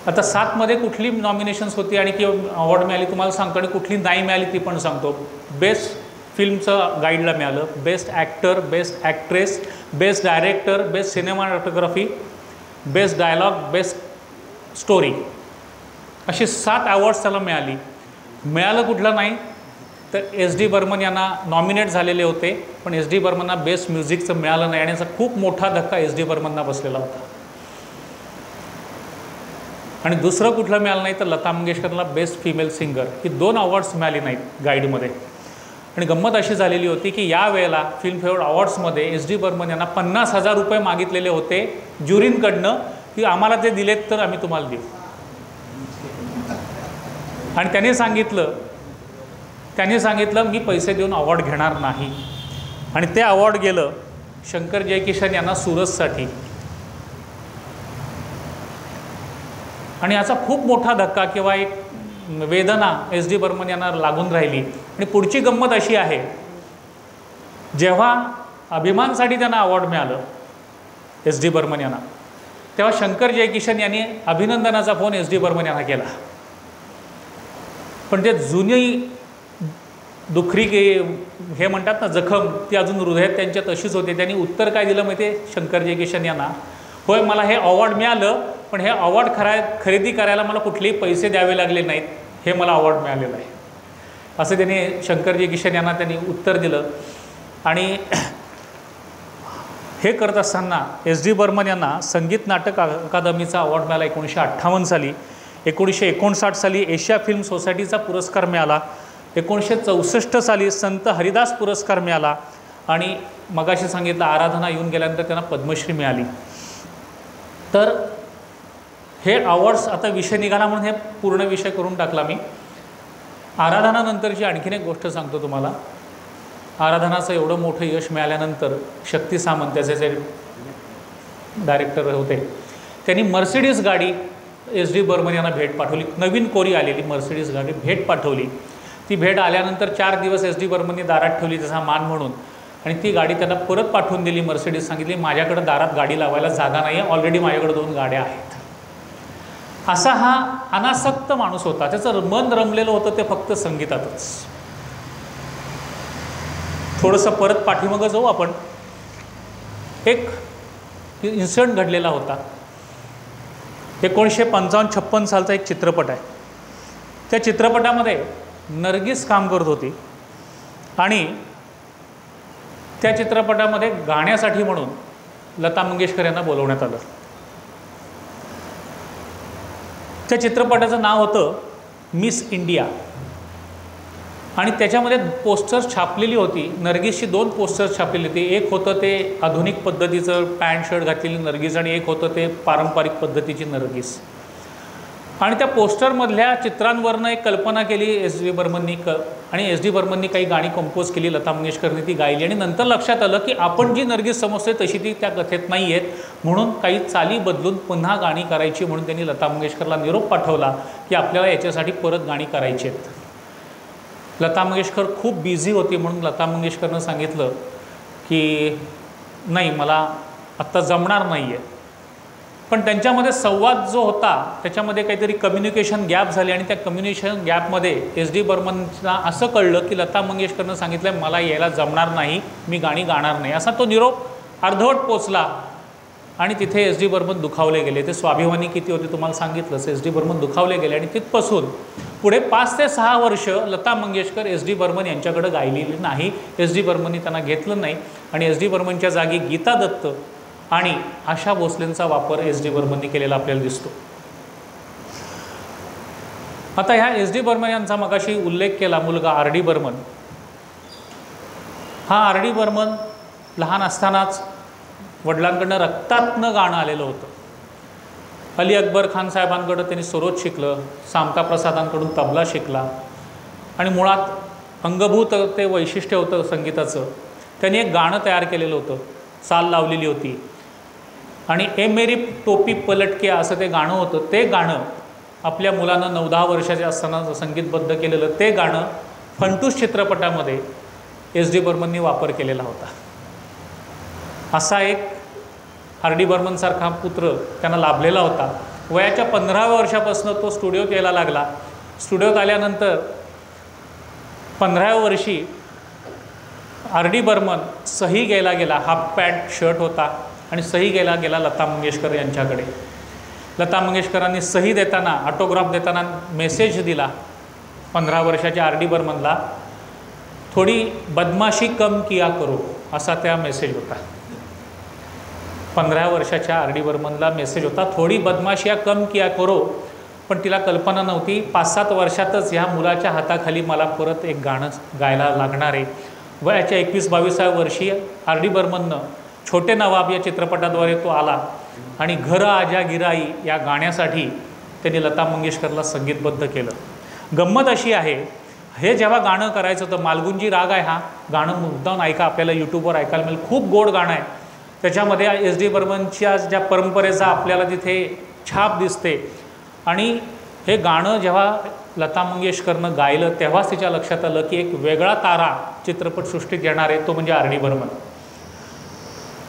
आता 7मध्ये कुठली नॉमिनेशन्स होती आणि किंवा अवॉर्ड मिळाली तुम्हाला सांगतो, आणि कुठली नाही मिळाली ती पण सांगतो. बेस्ट फिल्मचं गाईडला मिळालं, best actor, best actress, best director, best cinematography, best dialogue, best story, अशी 7 अवॉर्ड्स त्याला मिळाली. मिळालं कुठलं नाही तर एस डी बर्मन यांना नॉमिनेट झालेले होते, पण एस डी बर्मनना बेस्ट म्युझिकचं मिळालं नाही. आणि याचा खूप मोठा धक्का एस डी बर्मनना बसलेला होता. आणि दुसरं कुठलं मिळालं नाही तर लता मंगेशकरला बेस्ट फिमेल सिंगर, ही 2 अवॉर्ड्स मिळाली नाहीत गाईडमध्ये. आणि गंमत अशी झालेली होती की यावेळेला फिल्मफेअर अवॉर्ड्समध्ये एस डी बर्मन यांना 50,000 रुपये मागितलेले होते ज्युरींकडनं, की आम्हाला ते दिलेत तर आम्ही तुम्हाला देऊ. आणि त्यांनी सांगितलं मी पैसे देऊन अवॉर्ड घेणार नाही. आणि ते अवॉर्ड गेलं शंकर जयकिशन यांना सुरजसाठी. आणि याचा खूप मोठा धक्का किंवा एक वेदना एस डी बर्मन यांना लागून राहिली. आणि पुढची गंमत अशी आहे, जेव्हा अभिमानसाठी त्यांना अवॉर्ड मिळालं एस डी बर्मन यांना, तेव्हा शंकर जयकिशन यांनी अभिनंदनाचा फोन एस डी बर्मन यांना केला. पण ते जुनी दुखरी हे म्हणतात ना जखम, ती अजून हृदयात त्यांच्या तशीच होते. त्यांनी उत्तर काय दिलं माहिती आहे शंकर जयकिशन यांना? होय, मला हे अवॉर्ड मिळालं, पण हे अवॉर्ड खरेदी करायला मला कुठलेही पैसे द्यावे लागले नाहीत, हे मला अवॉर्ड मिळालेलं आहे, असं त्यांनी शंकर जयकिशन यांना त्यांनी उत्तर दिलं. आणि हे करत असताना एस डी बर्मन यांना संगीत नाटक अकादमीचा अवॉर्ड मिळाला 1958 साली. 1959 साली एशिया फिल्म सोसायटीचा पुरस्कार मिळाला. 1964 साली संत हरिदास पुरस्कार मिळाला. आणि मगाशी सांगितलं आराधना येऊन गेल्यानंतर त्यांना पद्मश्री मिळाली. तर हे अवॉर्ड्स, आता विषय निघाला म्हणून हे पूर्ण विषय करून टाकला मी. आराधनानंतरची आणखीन एक गोष्ट सांगतो तुम्हाला. आराधनाचं एवढं मोठं यश मिळाल्यानंतर शक्ती सामंत त्याचे जे डायरेक्टर होते, त्यांनी मर्सिडीज गाडी एस डी बर्मन यांना भेट पाठवली. नवीन कोरी आलेली मर्सिडीज गाडी भेट पाठवली. ती भेट आल्यानंतर 4 दिवस एस डी बर्मननी दारात ठेवली त्याचा मान म्हणून. आणि ती गाडी त्यांना परत पाठवून दिली. मर्सिडीज सांगितली माझ्याकडे दारात गाडी लावायला जागा नाही आहे, ऑलरेडी माझ्याकडे 2 गाड्या आहेत. असा हा अनासक्त माणूस होता. त्याचं मन रमलेलं होतं ते फक्त संगीतातच. थोडंसं परत पाठीमागं जाऊ आपण. एक इन्सिडेंट घडलेला होता. 1955-56 सालचा एक चित्रपट आहे. त्या चित्रपटामध्ये नर्गिस काम करत होती आणि त्या चित्रपटामध्ये गाण्यासाठी म्हणून लता मंगेशकर यांना बोलवण्यात आलं. त्या चित्रपटाचं नाव होतं मिस इंडिया आणि त्याच्यामध्ये पोस्टर्स छापलेली होती. नर्गिसची 2 पोस्टर्स छापलेली होती. एक होतं ते आधुनिक पद्धतीचं पॅन्ट शर्ट घातलेली नर्गिस आणि एक होतं ते पारंपरिक पद्धतीची नर्गिस. आणि त्या पोस्टरमधल्या चित्रांवरनं एक कल्पना केली एस डी बर्मननी आणि एस डी बर्मननी काही गाणी कंपोज केली. लता मंगेशकरनी ती गायली आणि नंतर लक्षात आलं की आपण जी नर्गिस समजते तशी ती त्या कथेत नाही आहेत, म्हणून काही चाली बदलून पुन्हा गाणी करायची. म्हणून त्यांनी लता मंगेशकरला निरोप पाठवला की आपल्याला याच्यासाठी परत गाणी करायची आहेत. लता मंगेशकर खूप बिझी होती म्हणून लता मंगेशकरनं सांगितलं की नाही, मला आत्ता जमणार नाही आहे. पण त्यांच्यामध्ये संवाद जो होता त्याच्यामध्ये काहीतरी कम्युनिकेशन गॅप झाले आणि त्या कम्युनिकेशन गॅपमध्ये एस डी बर्मनला असं कळलं की लता मंगेशकरनं सांगितलं मला यायला जमणार नाही, मी गाणी गाणार नाही, असा तो निरोप अर्धवट पोचला आणि तिथे एस डी बर्मन दुखावले गेले. ते स्वाभिमानी किती होते तुम्हाला सांगितलंच. एस डी बर्मन दुखावले गेले आणि तिथपासून पुढे 5 ते 6 वर्ष लता मंगेशकर एस डी बर्मन यांच्याकडे गायलेली नाही. एस डी बर्मननी त्यांना घेतलं नाही आणि एस डी बर्मनच्या जागी गीता दत्त आणि आशा भोसलेंचा वापर एस डी बर्मननी केलेला आपल्याला दिसतो. आता ह्या एस डी बर्मन यांचा मगाशी उल्लेख केला मुलगा आर डी बर्मन. हा आर डी बर्मन लहान असतानाच वडिलांकडनं रक्तातनं गाणं आलेलं होतं. अली अकबर खान साहेबांकडं त्यांनी सरोद शिकलं, सामका प्रसादांकडून तबला शिकला आणि मुळात अंगभूत ते वैशिष्ट्य होतं संगीताचं. त्यांनी एक गाणं तयार केलेलं होतं, चाल लावलेली होती आणि ए मेरी टोपी पलटके असं ते गाणं होतं. ते गाणं आपल्या मुलानं 9-10 वर्षाचे असताना संगीतबद्ध केलेलं ते गाणं फंटूस चित्रपटामध्ये एस डी बर्मननी वापर केलेला होता. असा एक आर डी बर्मनसारखा पुत्र त्यांना लाभलेला होता. वयाच्या 15व्या वर्षापासून तो स्टुडिओत यायला लागला. स्टुडिओत आल्यानंतर 15व्या वर्षी आर डी बर्मन सही घ्यायला गेला. हाफ पॅन्ट शर्ट होता आणि सही घ्यायला गेला लता मंगेशकर यांच्याकडे. लता मंगेशकरांनी सही देताना, ऑटोग्राफ देताना मेसेज दिला 15 वर्षाच्या आर डी बर्मनला, थोडी बदमाशी कम किया करो, असा त्या मेसेज होता. 15 वर्षाच्या आर डी बर्मनला मेसेज होता, थोडी बदमाशिया कम किया करो. पण तिला कल्पना नव्हती 5-7 वर्षातच ह्या मुलाच्या हाताखाली मला परत एक गाणं गायला लागणार आहे. वयाच्या 21-22व्या वर्षी आर डी बर्मननं छोटे नवाब या चित्रपटाद्वारे तो आला आणि घर आजा गिराई या गाण्यासाठी त्यांनी लता मंगेशकरला संगीतबद्ध केलं. गंमत अशी आहे, हे जेव्हा गाणं करायचं होतं, मालगुंजी राग आहे, हा गाणं मुद्दाम ऐका, आपल्याला यूट्यूबवर ऐकायला मिळेल, खूप गोड गाणं आहे. त्याच्यामध्ये एस डी बर्मनच्या ज्या परंपरेचा आपल्याला तिथे छाप दिसते आणि हे गाणं जेव्हा लता मंगेशकरनं गायलं तेव्हाच तिच्या लक्षात आलं की एक वेगळा तारा चित्रपटसृष्टीत येणार आहे, तो म्हणजे आर डी बर्मन.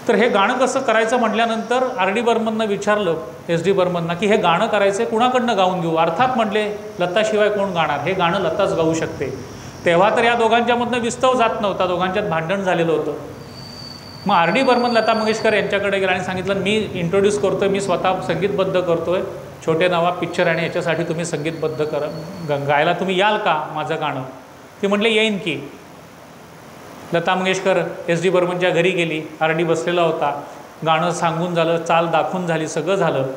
तर हे गाणं कसं करायचं म्हटल्यानंतर आर डी बर्मननं विचारलं एस डी बर्मनना की हे गाणं करायचं कुणाकडनं गाऊन घेऊ. अर्थात म्हटले लताशिवाय कोण गाणार, हे गाणं लताच गाऊ शकते. तेव्हा तर या दोघांच्यामधनं विस्तव जात नव्हता, दोघांच्यात भांडण झालेलं होतं. मग आर डी बर्मन लता मंगेशकर यांच्याकडे गेला आणि सांगितलं मी इंट्रोड्यूस करतो आहे, मी स्वतः संगीतबद्ध करतो आहे, छोटे नवाब पिक्चर आणि याच्यासाठी तुम्ही संगीतबद्ध गायला तुम्ही याल का माझं गाणं. ती म्हटले येईन की. लता मंगेशकर एस डी बर्मनच्या घरी गेली. आर डी बसलेला होता. गाणं सांगून झालं, चाल दाखवून झाली, सगळं झालं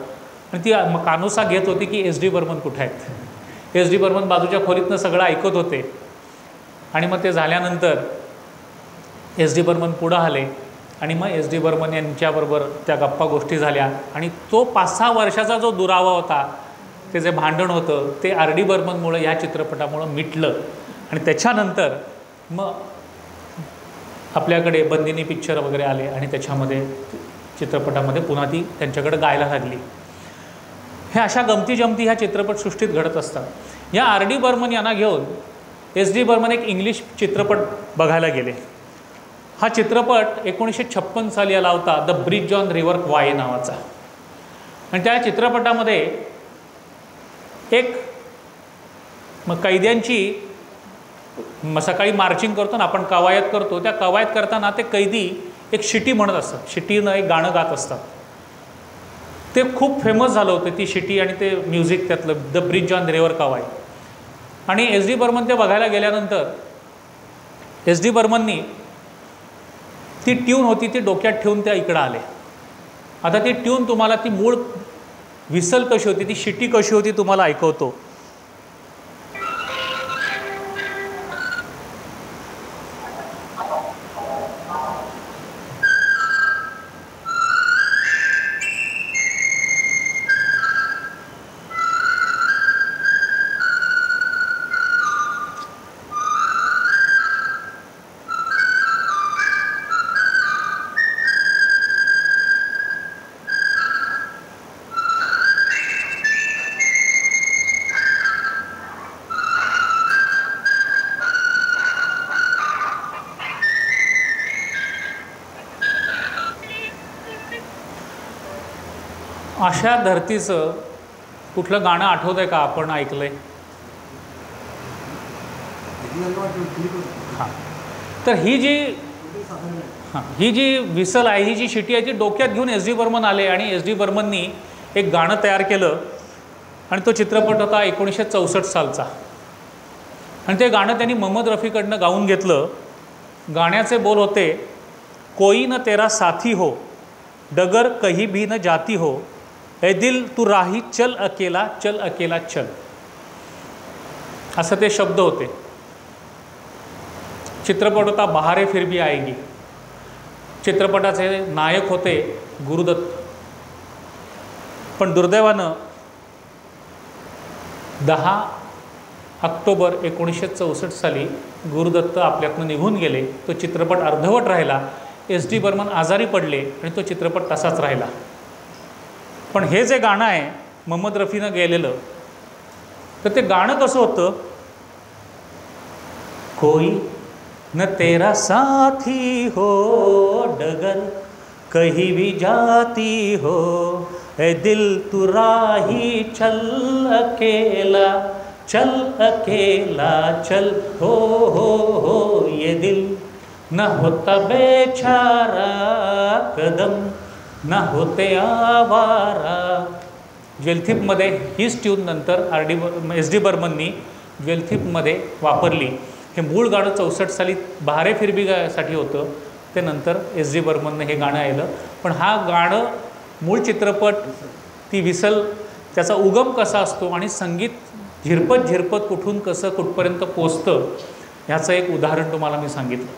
आणि ती कानोसा घेत होती की एस डी बर्मन कुठे आहेत. एस डी बर्मन बाजूच्या खोलीतनं सगळं ऐकत होते आणि मग ते झाल्यानंतर एस डी बर्मन पुढं आले आणि मग एस डी बर्मन यांच्याबरोबर त्या गप्पा गोष्टी झाल्या आणि तो 5-6 वर्षाचा जो दुरावा होता, ते जे भांडण होतं, ते आर डी बर्मनमुळं ह्या चित्रपटामुळं मिटलं आणि त्याच्यानंतर मग आपल्याकडे बंदिनी पिक्चर वगैरे आले आणि त्याच्यामध्ये चित्रपटामध्ये पुन्हा ती त्यांच्याकडे गायला लागली. हे अशा गमती जमती ह्या चित्रपटसृष्टीत घडत असतात. या आर डी बर्मन यांना घेऊन एस डी बर्मन एक इंग्लिश चित्रपट बघायला गेले. हा चित्रपट 1956 साली आला होता, द ब्रिज ऑन रिव्हर क्वाय नावाचा. आणि त्या चित्रपटामध्ये एक कैद्यांची सकाळी मार्चिंग करतो ना आपण, कवायत करतो, त्या कवायत करताना ते कैदी एक शिटी म्हणत असतात, शिटीनं एक गाणं गात असतात. ते खूप फेमस झालं होतं ती शिटी आणि ते म्युझिक त्यातलं, द ब्रिज ऑन रिव्हर क्वाय. आणि एस डी बर्मन ते बघायला गेल्यानंतर एस डी बर्मननी ती ट्यून होती ती डोक्यात ठेवून त्या इकडं आले. आता ती ट्यून तुम्हाला ती मूळ व्हिसल कशी होती, ती शिटी कशी होती तुम्हाला ऐकवतो. अशा धरतीचं कुठलं गाणं आठवतंय का आपण ऐकलंय? हां, तर ही जी व्हिसल आहे, ही जी शिटी आहे ती डोक्यात घेऊन एस डी बर्मन आले आणि एस डी बर्मननी एक गाणं तयार केलं आणि तो चित्रपट होता 1964 सालचा. आणि ते गाणं त्यांनी मोहम्मद रफीकडनं गाऊन घेतलं. गाण्याचे बोल होते, कोई न तेरा साथी हो, डगर कहीं भी न जाती हो, ए दिल तू राही चल अकेला चल. असं ते शब्द होते. चित्रपट होता बहारे फिर भी आएगी. चित्रपटाचे नायक होते गुरुदत्त. पण दुर्दैवानं 10 ऑक्टोबर 1964 साली गुरुदत्त आपल्यातनं निघून गेले. तो चित्रपट अर्धवट राहिला. एस डी बर्मन आजारी पडले आणि तो चित्रपट तसाच राहिला. पण हे जे गाणं आहे मोहम्मद रफीनं गेलेलं, तर ते गाणं कसं होतं, कोई न तेरा साथी हो, डगर कहीं भी जाती हो, ए दिल तू राही चल अकेला चल, हो हो ये दिल न होता बेचारा कदम न होते आवारा. ज्वेलथिपमध्ये हीच ट्यून नंतर एस डी बर्मननी ज्वेलथिपमध्ये वापरली. हे मूळ गाणं 64 साली बहारे फिर भी साठी होतं. ते नंतर एस डी बर्मननं हे गाणं आलं. पण हा गाणं मूळ चित्रपट, ती व्हिसल, त्याचा उगम कसा असतो आणि संगीत झिरपत कुठून कसं कुठपर्यंत पोचतं ह्याचं एक उदाहरण तुम्हाला मी सांगितलं.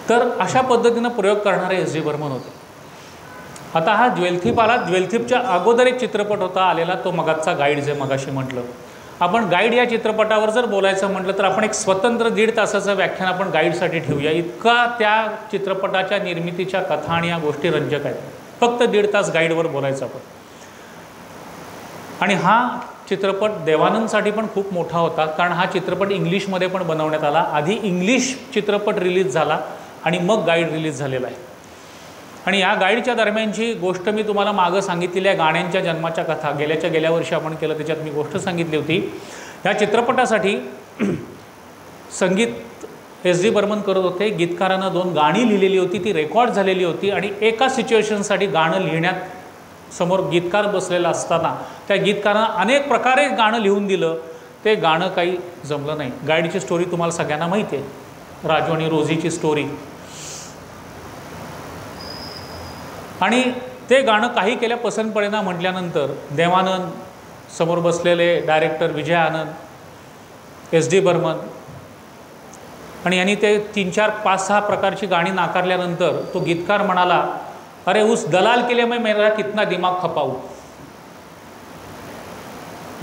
तर अशा पद्धतीनं प्रयोग करणारे एस डी बर्मन होते. आता हा ज्वेलथिप आला. ज्वेलथिपच्या अगोदर एक चित्रपट होता आलेला, तो मगाचा गाईड, जे मगाशी म्हटलं. आपण गाईड या चित्रपटावर जर बोलायचं म्हटलं तर आपण एक स्वतंत्र 1.5 तासाचं व्याख्यान आपण गाईडसाठी ठेवूया. इतका त्या चित्रपटाच्या निर्मितीच्या कथा आणि या गोष्टी रंजक आहेत. फक्त 1.5 तास गाईडवर बोलायचं आपण. आणि हा चित्रपट देवानंदसाठी पण खूप मोठा होता, कारण हा चित्रपट इंग्लिशमध्ये पण बनवण्यात आला. आधी इंग्लिश चित्रपट रिलीज झाला आणि मग गाईड रिलीज झालेला आहे. आणि या गाईडच्या दरम्यानची गोष्ट मी तुम्हाला मागं सांगितलेली आहे, गाण्यांच्या जन्माच्या कथा. गेल्या वर्षी आपण केलं, त्याच्यात मी गोष्ट सांगितली होती. या चित्रपटासाठी संगीत एस डी बर्मन करत होते. गीतकारानं 2 गाणी लिहिलेली होती, ती रेकॉर्ड झालेली होती. आणि एका सिच्युएशनसाठी गाणं लिहिण्यात समोर गीतकार बसलेला असताना त्या गीतकारानं अनेक प्रकारे गाणं लिहून दिलं. ते गाणं काही जमलं नाही. गाईडची स्टोरी तुम्हाला सगळ्यांना माहिती आहे, राजू आणि रोझीची स्टोरी. आणि ते गाणं काही केल्या पसंत पडेना म्हटल्यानंतर देवानंद, समोर बसलेले director Vijay Anand, S D Burman, आणि यांनी ते 3, 4, 5, 6 प्रकारची गाणी नाकारल्यानंतर तो गीतकार म्हणाला, अरे उस दलाल के लिए मैं मेरा कितना दिमाग खपाऊ.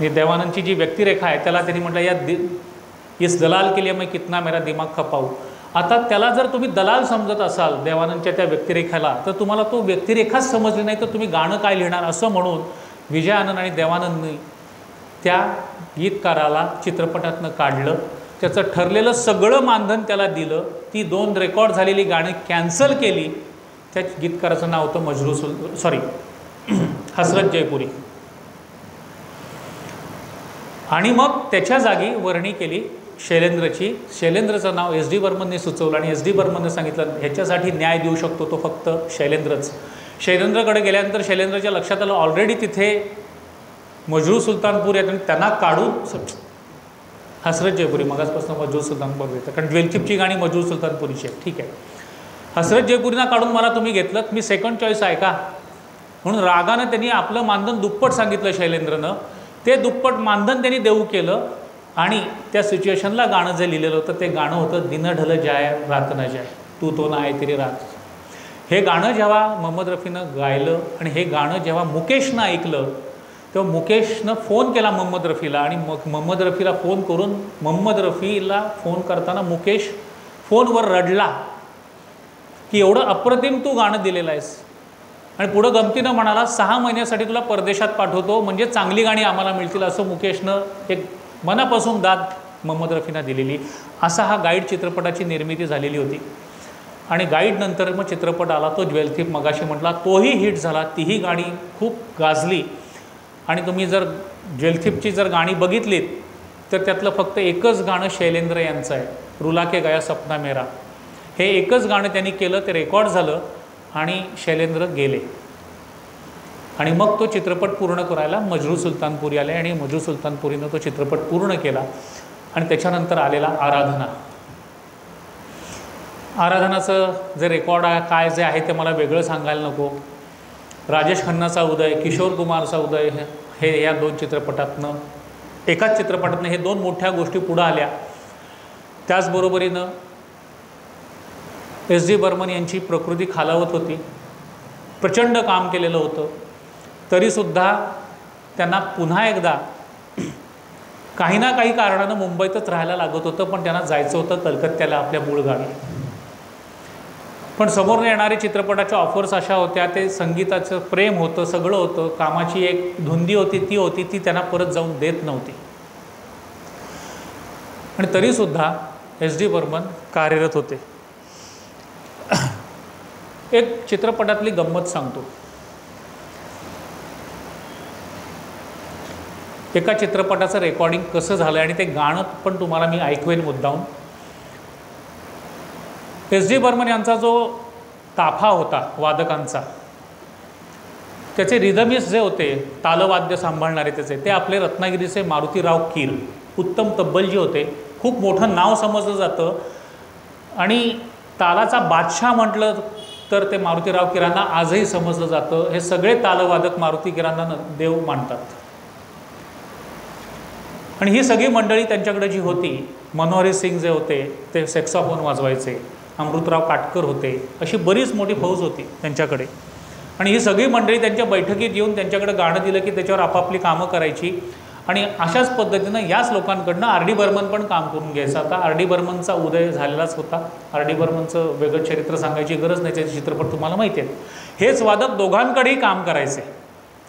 ही देवानंदची जी व्यक्तिरेखा आहे त्याला त्यांनी म्हटलं, इस दलाल के लिए मैं कितना मेरा दिमाग खपाऊ. आता त्याला जर तुम्ही दलाल समजत असाल देवानंदच्या त्या व्यक्तिरेखाला, तर तुम्हाला तो व्यक्तिरेखाच समजली नाही तर तुम्ही गाणं काय लिहिणार, असं म्हणून विजय आनंद आणि देवानंदनी त्या गीतकाराला चित्रपटातनं काढलं. त्याचं ठरलेलं सगळं मानधन त्याला दिलं. ती 2 रेकॉर्ड झालेली गाणी कॅन्सल केली. त्या गीतकाराचं नाव होतं हसरत जयपुरी. आणि मग त्याच्या जागी वर्णी केली शैलेंद्रची. शैलेंद्रचं नाव एस डी बर्मनने सुचवलं आणि एस डी बर्मनने सांगितलं ह्याच्यासाठी न्याय देऊ शकतो तो फक्त शैलेंद्रच. शैलेंद्रकडे गेल्यानंतर शैलेंद्रच्या लक्षात आलं ऑलरेडी तिथे मजरू सुलतानपूर आहेत आणि त्यांना काढून हसरत जयपुरी, मगाचपासून मजरूर सुलतानपूर येतं, कारण ज्वेलचिपची गाणी मजरूर सुलतानपुरीची आहेत. ठीक आहे, हसरत जयपुरीना काढून मला तुम्ही घेतलं, मी सेकंड चॉईस आहे का? म्हणून रागानं त्यांनी आपलं मानधन दुप्पट सांगितलं शैलेंद्रनं, ते दुप्पट मानधन त्यांनी देऊ केलं आणि त्या सिच्युएशनला गाणं जे लिहिलेलं होतं ते गाणं होतं दिन ढल जाय रात न जाय तू तो ना आहे तरी रात. हे गाणं जेव्हा मोहम्मद रफीनं गायलं आणि हे गाणं जेव्हा मुकेशनं ऐकलं तेव्हा मुकेशनं फोन केला मोहम्मद रफीला आणि मग मोहम्मद रफीला फोन करून मोहम्मद रफीला फोन करताना मुकेश फोनवर रडला की एवढं अप्रतिम तू गाणं दिलेलं आहेस. आणि पुढं गमतीनं म्हणाला 6 महिन्यासाठी तुला परदेशात पाठवतो म्हणजे चांगली गाणी आम्हाला मिळतील, असं मुकेशनं एक मनापासून दाद मोहम्मद रफीनं दिलेली. असा हा गाईड चित्रपटाची निर्मिती झालेली होती. आणि गाईडनंतर मग चित्रपट आला तो ज्वेल थिप, मगाशी म्हटला, तोही हिट झाला, तीही गाणी खूप गाजली. आणि तुम्ही जर ज्वेल थिपची जर गाणी बघितलीत तर त्यातलं फक्त एकच गाणं शैलेंद्र यांचं आहे, रुला के गया सपना मेरा. हे एकच गाणं त्यांनी केलं, ते रेकॉर्ड झालं आणि शैलेंद्र गेले. आणि मग तो चित्रपट पूर्ण करायला मजरूर सुलतानपुरी आले आणि मजरूर सुलतानपुरीनं तो चित्रपट पूर्ण केला. आणि त्याच्यानंतर आलेला आराधना. आराधनाचं जे रेकॉर्ड आहे काय जे आहे ते मला वेगळं सांगायला नको. राजेश खन्नाचा उदय, किशोर कुमारचा उदय, हे या 2 चित्रपटातनं, एकाच चित्रपटातनं हे 2 मोठ्या गोष्टी पुढं आल्या. त्याचबरोबरीनं S.D. बर्मन यांची प्रकृती खालावत होती, प्रचंड काम केलेलं होतं, तरीसुद्धा त्यांना पुन्हा एकदा काही ना काही कारणानं मुंबईतच राहायला लागत होतं. पण त्यांना जायचं होतं कलकत्त्याला, आपल्या मूळ गावी. पण समोर येणारे चित्रपटाच्या ऑफर्स अशा होत्या, ते संगीताचं प्रेम होतं, सगळं होतं, कामाची एक धुंदी होती ती त्यांना परत जाऊन देत नव्हती. आणि तरीसुद्धा S.D. बर्मन कार्यरत होते. एक चित्रपटातली गंमत सांगतो. एका चित्रपटाचं रेकॉर्डिंग कसं झालं आणि ते गाणं पण तुम्हाला मी ऐकवेन मुद्दाम. S.D. बर्मन यांचा जो ताफा होता वादकांचा, त्याचे रिदमिस्ट जे होते, तालवाद्य सांभाळणारे त्याचे, ते आपले रत्नागिरीचे मारुतीराव कीर, उत्तम तब्बलजी होते. खूप मोठं नाव समजलं जातं आणि तालाचा बादशाह म्हटलं तर ते मारुतीराव कीरांना आजही समजलं जातं. हे सगळे तालवादक मारुती कीरांना देव मानतात. आणि ही सगळी मंडळी त्यांच्याकडे जी होती, मनोहरी सिंग जे होते ते सॅक्सोफोन वाजवायचे, अमृतराव काटकर होते, अशी बरीच मोठी फौज होती त्यांच्याकडे. आणि ही सगळी मंडळी त्यांच्या बैठकीत येऊन त्यांच्याकडे गाणं दिलं की त्याच्यावर आपापली कामं करायची. आणि अशाच पद्धतीनं याच लोकांकडनं R.D. बर्मन पण काम करून घ्यायचं. आता R.D. बर्मनचा उदय झालेलाच होता. R.D. बर्मनचं वेगळं चरित्र सांगायची गरज नाही, त्याचे चित्रपट तुम्हाला माहिती आहेत. हेच वादक दोघांकडेही काम करायचे.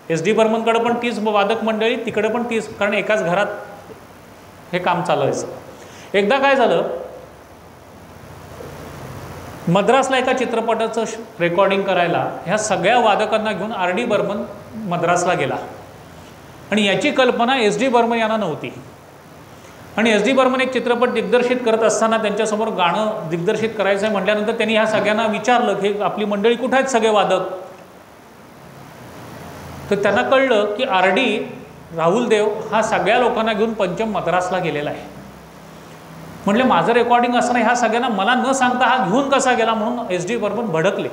S.D. बर्मनकडे पण तीच वादक मंडळी, तिकडे पण तीच, कारण एकाच घरात हे काम चालवायचं. एकदा काय झालं, मद्रासला एका चित्रपटाचं रेकॉर्डिंग करायला ह्या सगळ्या वादकांना घेऊन R.D. बर्मन मद्रासला गेला. आणि याची कल्पना S.D. बर्मन यांना नव्हती. आणि S.D. बर्मन एक चित्रपट दिग्दर्शित करत असताना त्यांच्यासमोर गाणं दिग्दर्शित करायचं आहे म्हटल्यानंतर त्यांनी ह्या सगळ्यांना विचारलं की आपली मंडळी कुठे आहेत सगळे वादक. तर त्यांना कळलं की R.D. राहुल देव हा सगळ्या लोकांना घेऊन पंचम मद्रासला गेलेला आहे. म्हटले माझं रेकॉर्डिंग असं नाही, ह्या सगळ्यांना मला न सांगता हा घेऊन कसा गेला, म्हणून S.D. बर्मन भडकले.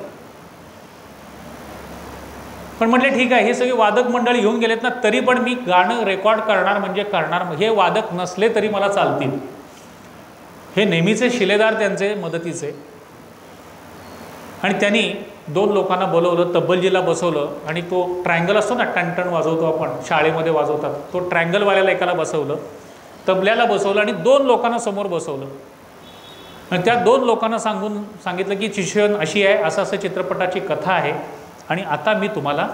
पण म्हटले ठीक आहे, हे सगळे वादक मंडळी घेऊन गेलेत ना, तरी पण मी गाणं रेकॉर्ड करणार म्हणजे करणार. हे वादक नसले तरी मला चालतील. हे नेहमीचे शिलेदार त्यांचे मदतीचे. आणि त्यांनी 2 लोकांना बोलवलं, तब्बलजीला बसवलं आणि तो ट्रायंगल असतो ना, टणटण वाजवतो आपण शाळेमध्ये वाजवतात, तो ट्रायंगलवाल्याला एकाला बसवलं, तबल्याला बसवलं आणि 2 लोकांना समोर बसवलं. आणि त्या 2 लोकांना सांगितलं की सिच्युएशन अशी आहे, असं चित्रपटाची कथा आहे आणि आता मी तुम्हाला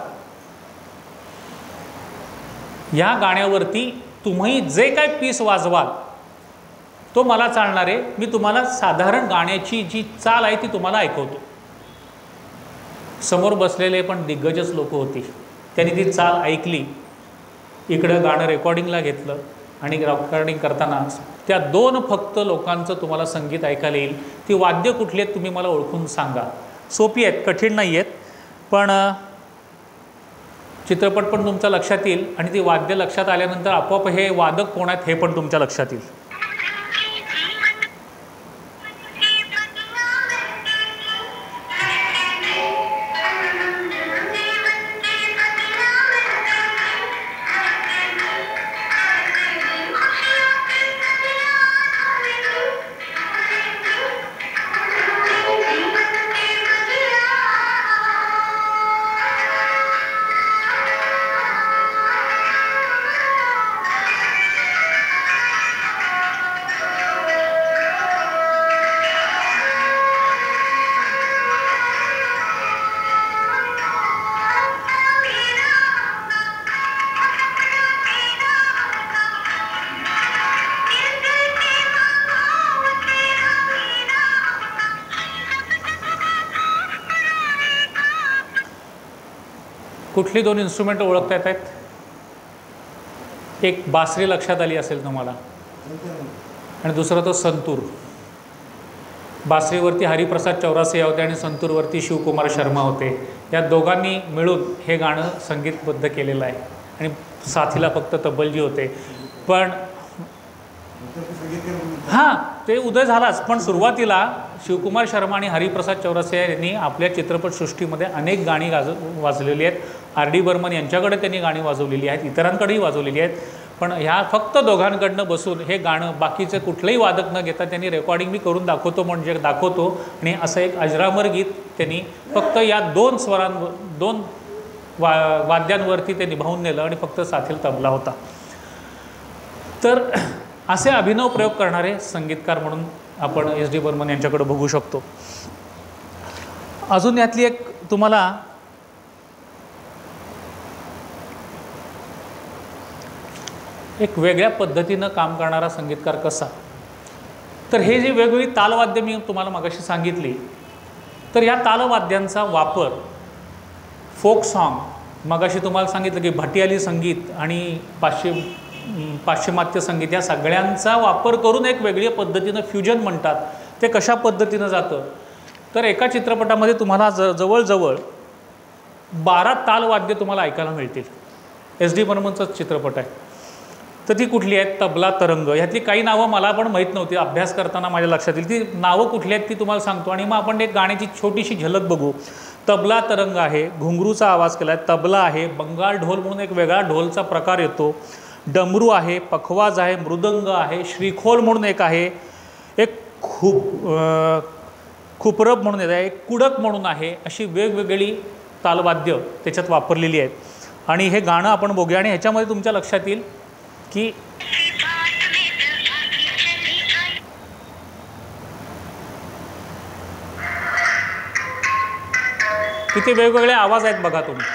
या गाण्यावरती तुम्ही जे काय पीस वाजवाल तो मला चालणार आहे. मी तुम्हाला साधारण गाण्याची जी चाल आहे ती तुम्हाला ऐकवतो. समोर बसलेले पण दिग्गजच लोक होती. त्यांनी ती चाल ऐकली, इकडं गाणं रेकॉर्डिंगला घेतलं आणि रेकॉर्डिंग करताना त्या 2 फक्त लोकांचं तुम्हाला संगीत ऐकायला येईल. ती वाद्य कुठली आहेत तुम्ही मला ओळखून सांगा. सोपी आहेत, कठीण नाही आहेत, पण चित्रपट पण तुमच्या लक्षात येईल आणि ती वाद्य लक्षात आल्यानंतर आपोआप हे वादक कोण आहेत हे पण तुमच्या लक्षात येईल. कुठली दोन इन्स्ट्रुमेंट ओळखता येत आहेत? एक बासरी लक्षात आली असेल तुम्हाला आणि दुसरा तो संतूर. बासरीवरती हरिप्रसाद चौरासिया होते आणि संतूरवरती शिवकुमार शर्मा होते. या दोघांनी मिळून हे गाणं संगीतबद्ध केलेलं आहे आणि साथीला फक्त तबलजी होते. पण हां, ते उदय झालाच, पण सुरुवातीला शिवकुमार शर्मा आणि हरिप्रसाद चौरासिया यांनी आपल्या चित्रपटसृष्टीमध्ये अनेक गाणी वाजवलेली आहेत. R.D. बर्मन यांच्याकडे त्यांनी गाणी वाजवलेली आहेत, इतरांकडेही वाजवलेली आहेत. पण ह्या फक्त दोघांकडनं बसून हे गाणं बाकीचे कुठलंही वादक न घेता त्यांनी रेकॉर्डिंग मी करून दाखवतो म्हणजे दाखवतो. आणि असं एक अजरामर गीत त्यांनी फक्त या दोन वाद्यांवरती ते निभावून नेलं आणि फक्त साथीला तबला होता. तर असे अभिनव प्रयोग करणारे संगीतकार म्हणून आपण S.D. बर्मन यांच्याकडे बघू शकतो. अजून यातली एक तुम्हाला एक वेगळ्या पद्धतीनं काम करणारा संगीतकार कसा, तर हे जे वेगवेगळी तालवाद्य मी तुम्हाला मगाशी सांगितली, तर या तालवाद्यांचा वापर फोक सॉन्ग, मगाशी तुम्हाला सांगितलं की भाटियाली संगीत आणि पाश्चिमात्य संगीत या सगळ्यांचा वापर करून एक वेगळ्या पद्धतीनं फ्युजन म्हणतात. ते कशा पद्धतीनं जातं, तर एका चित्रपटामध्ये तुम्हाला जवळजवळ 12 तालवाद्य तुम्हाला ऐकायला मिळतील. S.D. बर्मनचाच चित्रपट आहे. तर ती कुठली आहेत? तबला तरंग. ह्यातली काही नावं मला पण माहीत नव्हती, अभ्यास करताना माझ्या लक्षात येईल. ती नावं कुठली आहेत ती तुम्हाला सांगतो आणि मग आपण एक गाण्याची छोटीशी झलक बघू. तबला तरंग आहे, घुंगरूचा आवाज केला आहे, तबला आहे, बंगाल ढोल म्हणून एक वेगळा ढोलचा प्रकार येतो, डमरू आहे, पखवाज आहे, मृदंग आहे, श्रीखोल म्हणून एक आहे, एक खुपरब म्हणून येत आहे, एक कुडक म्हणून आहे. अशी वेगवेगळी तालवाद्य त्याच्यात वापरलेली आहेत. आणि हे गाणं आपण बघूया आणि ह्याच्यामध्ये तुमच्या लक्षात येईल की किती वेगवेगळे आवाज आहेत बघा तुम्ही.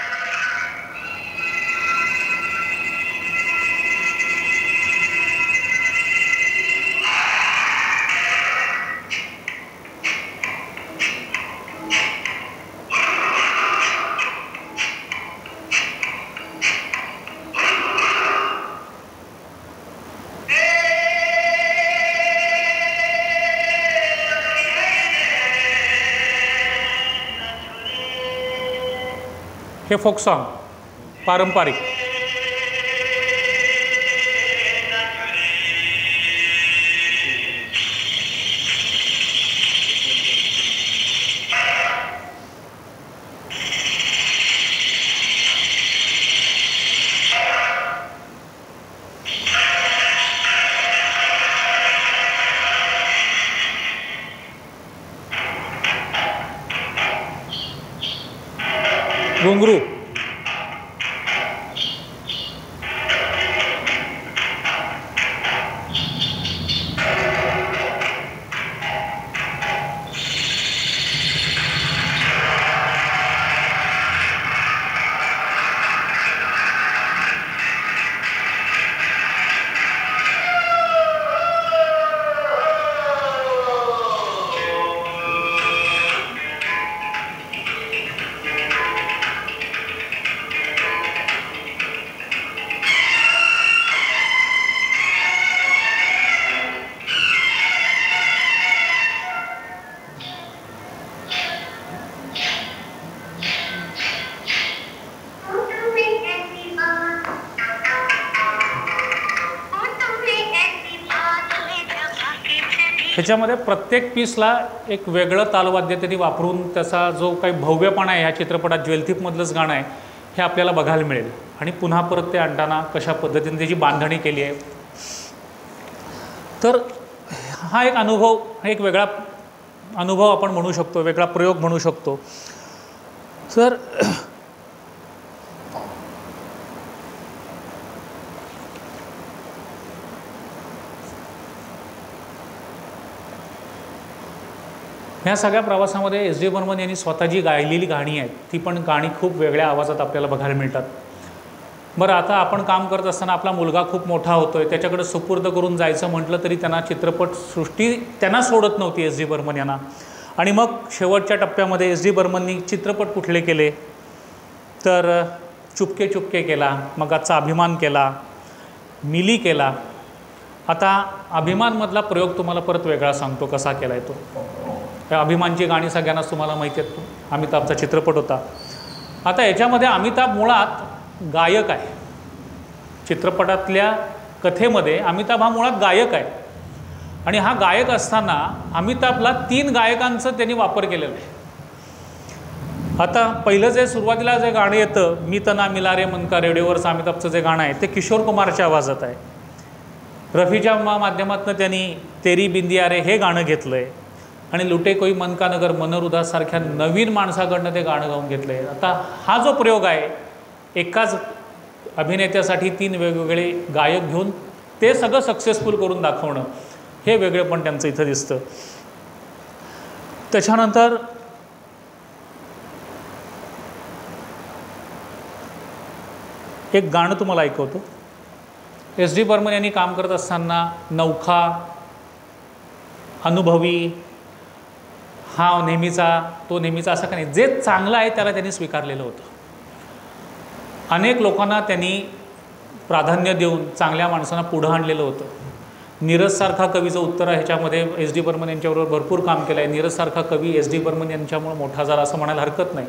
हे फोक सॉन्ग पारंपरिक. घुंगरू, ह्याच्यामध्ये प्रत्येक पीसला एक वेगळं तालवाद्य त्यांनी वापरून त्याचा जो काही भव्यपणा आहे ह्या चित्रपटात ज्वेलथीपमधलंच गाणं आहे हे आपल्याला बघायला मिळेल. आणि पुन्हा परत ते आणताना कशा पद्धतीने त्याची बांधणी केली आहे. तर हा एक अनुभव, एक वेगळा अनुभव आपण म्हणू शकतो, वेगळा प्रयोग म्हणू शकतो. तर ह्या सगळ्या प्रवासामध्ये S.D. बर्मन यांनी स्वतः जी गायलेली गाणी आहेत ती पण गाणी खूप वेगळ्या आवाजात आपल्याला बघायला मिळतात. बरं, आता आपण काम करत असताना आपला मुलगा खूप मोठा होतो आहे, त्याच्याकडे सुपूर्द करून जायचं म्हटलं तरी त्यांना चित्रपटसृष्टी त्यांना सोडत नव्हती S.D. बर्मन यांना. आणि मग शेवटच्या टप्प्यामध्ये S.D. बर्मननी चित्रपट कुठले केले, तर चुपके चुपके केला, मग आजचा अभिमान केला, मिली केला. आता अभिमानमधला प्रयोग तुम्हाला परत वेगळा सांगतो कसा केला आहे तो. त्या अभिमानची गाणी सगळ्यांनाच तुम्हाला माहिती आहेत. अमिताभचा चित्रपट होता. आता याच्यामध्ये अमिताभ मुळात गायक आहे. चित्रपटातल्या कथेमध्ये अमिताभ हा मुळात गायक आहे. आणि हा गायक असताना अमिताभला 3 गायकांचं त्यांनी वापर केलेला आहे. आता पहिलं जे सुरुवातीला जे गाणं येतं, मी तना मिला रे मन का, रेडिओवरचं अमिताभचं जे गाणं आहे ते किशोर कुमारच्या आवाजात आहे. रफीच्या माध्यमातून त्यांनी तेरी बिंदिया रे हे गाणं घेतलं आहे. आणि लुटे कोई मन का नगर, मनोहर उदाससारख्या नवीन माणसाकडनं ते गाणं गाऊन घेतलं आहे. आता हा जो प्रयोग आहे, एकाच अभिनेत्यासाठी 3 वेगवेगळे गायक घेऊन ते सगळं सक्सेसफुल करून दाखवणं, हे वेगळेपण त्यांचं इथं दिसतं. त्याच्यानंतर एक गाणं तुम्हाला ऐकवतो. एस डी बर्मन यांनी काम करत असताना नौखा, अनुभवी, हा नेहमीचा, तो नेहमीचा, असं का नाही, जे चांगलं आहे त्याला त्यांनी स्वीकारलेलं होतं. अनेक लोकांना त्यांनी प्राधान्य देऊन चांगल्या माणसांना पुढं आणलेलं होतं. नीरजसारखा कवीचं उत्तर ह्याच्यामध्ये एस डी बर्मन यांच्याबरोबर भरपूर काम केलं आहे. नीरजसारखा कवी एस डी बर्मन यांच्यामुळे मोठा झाला असं म्हणायला हरकत नाही.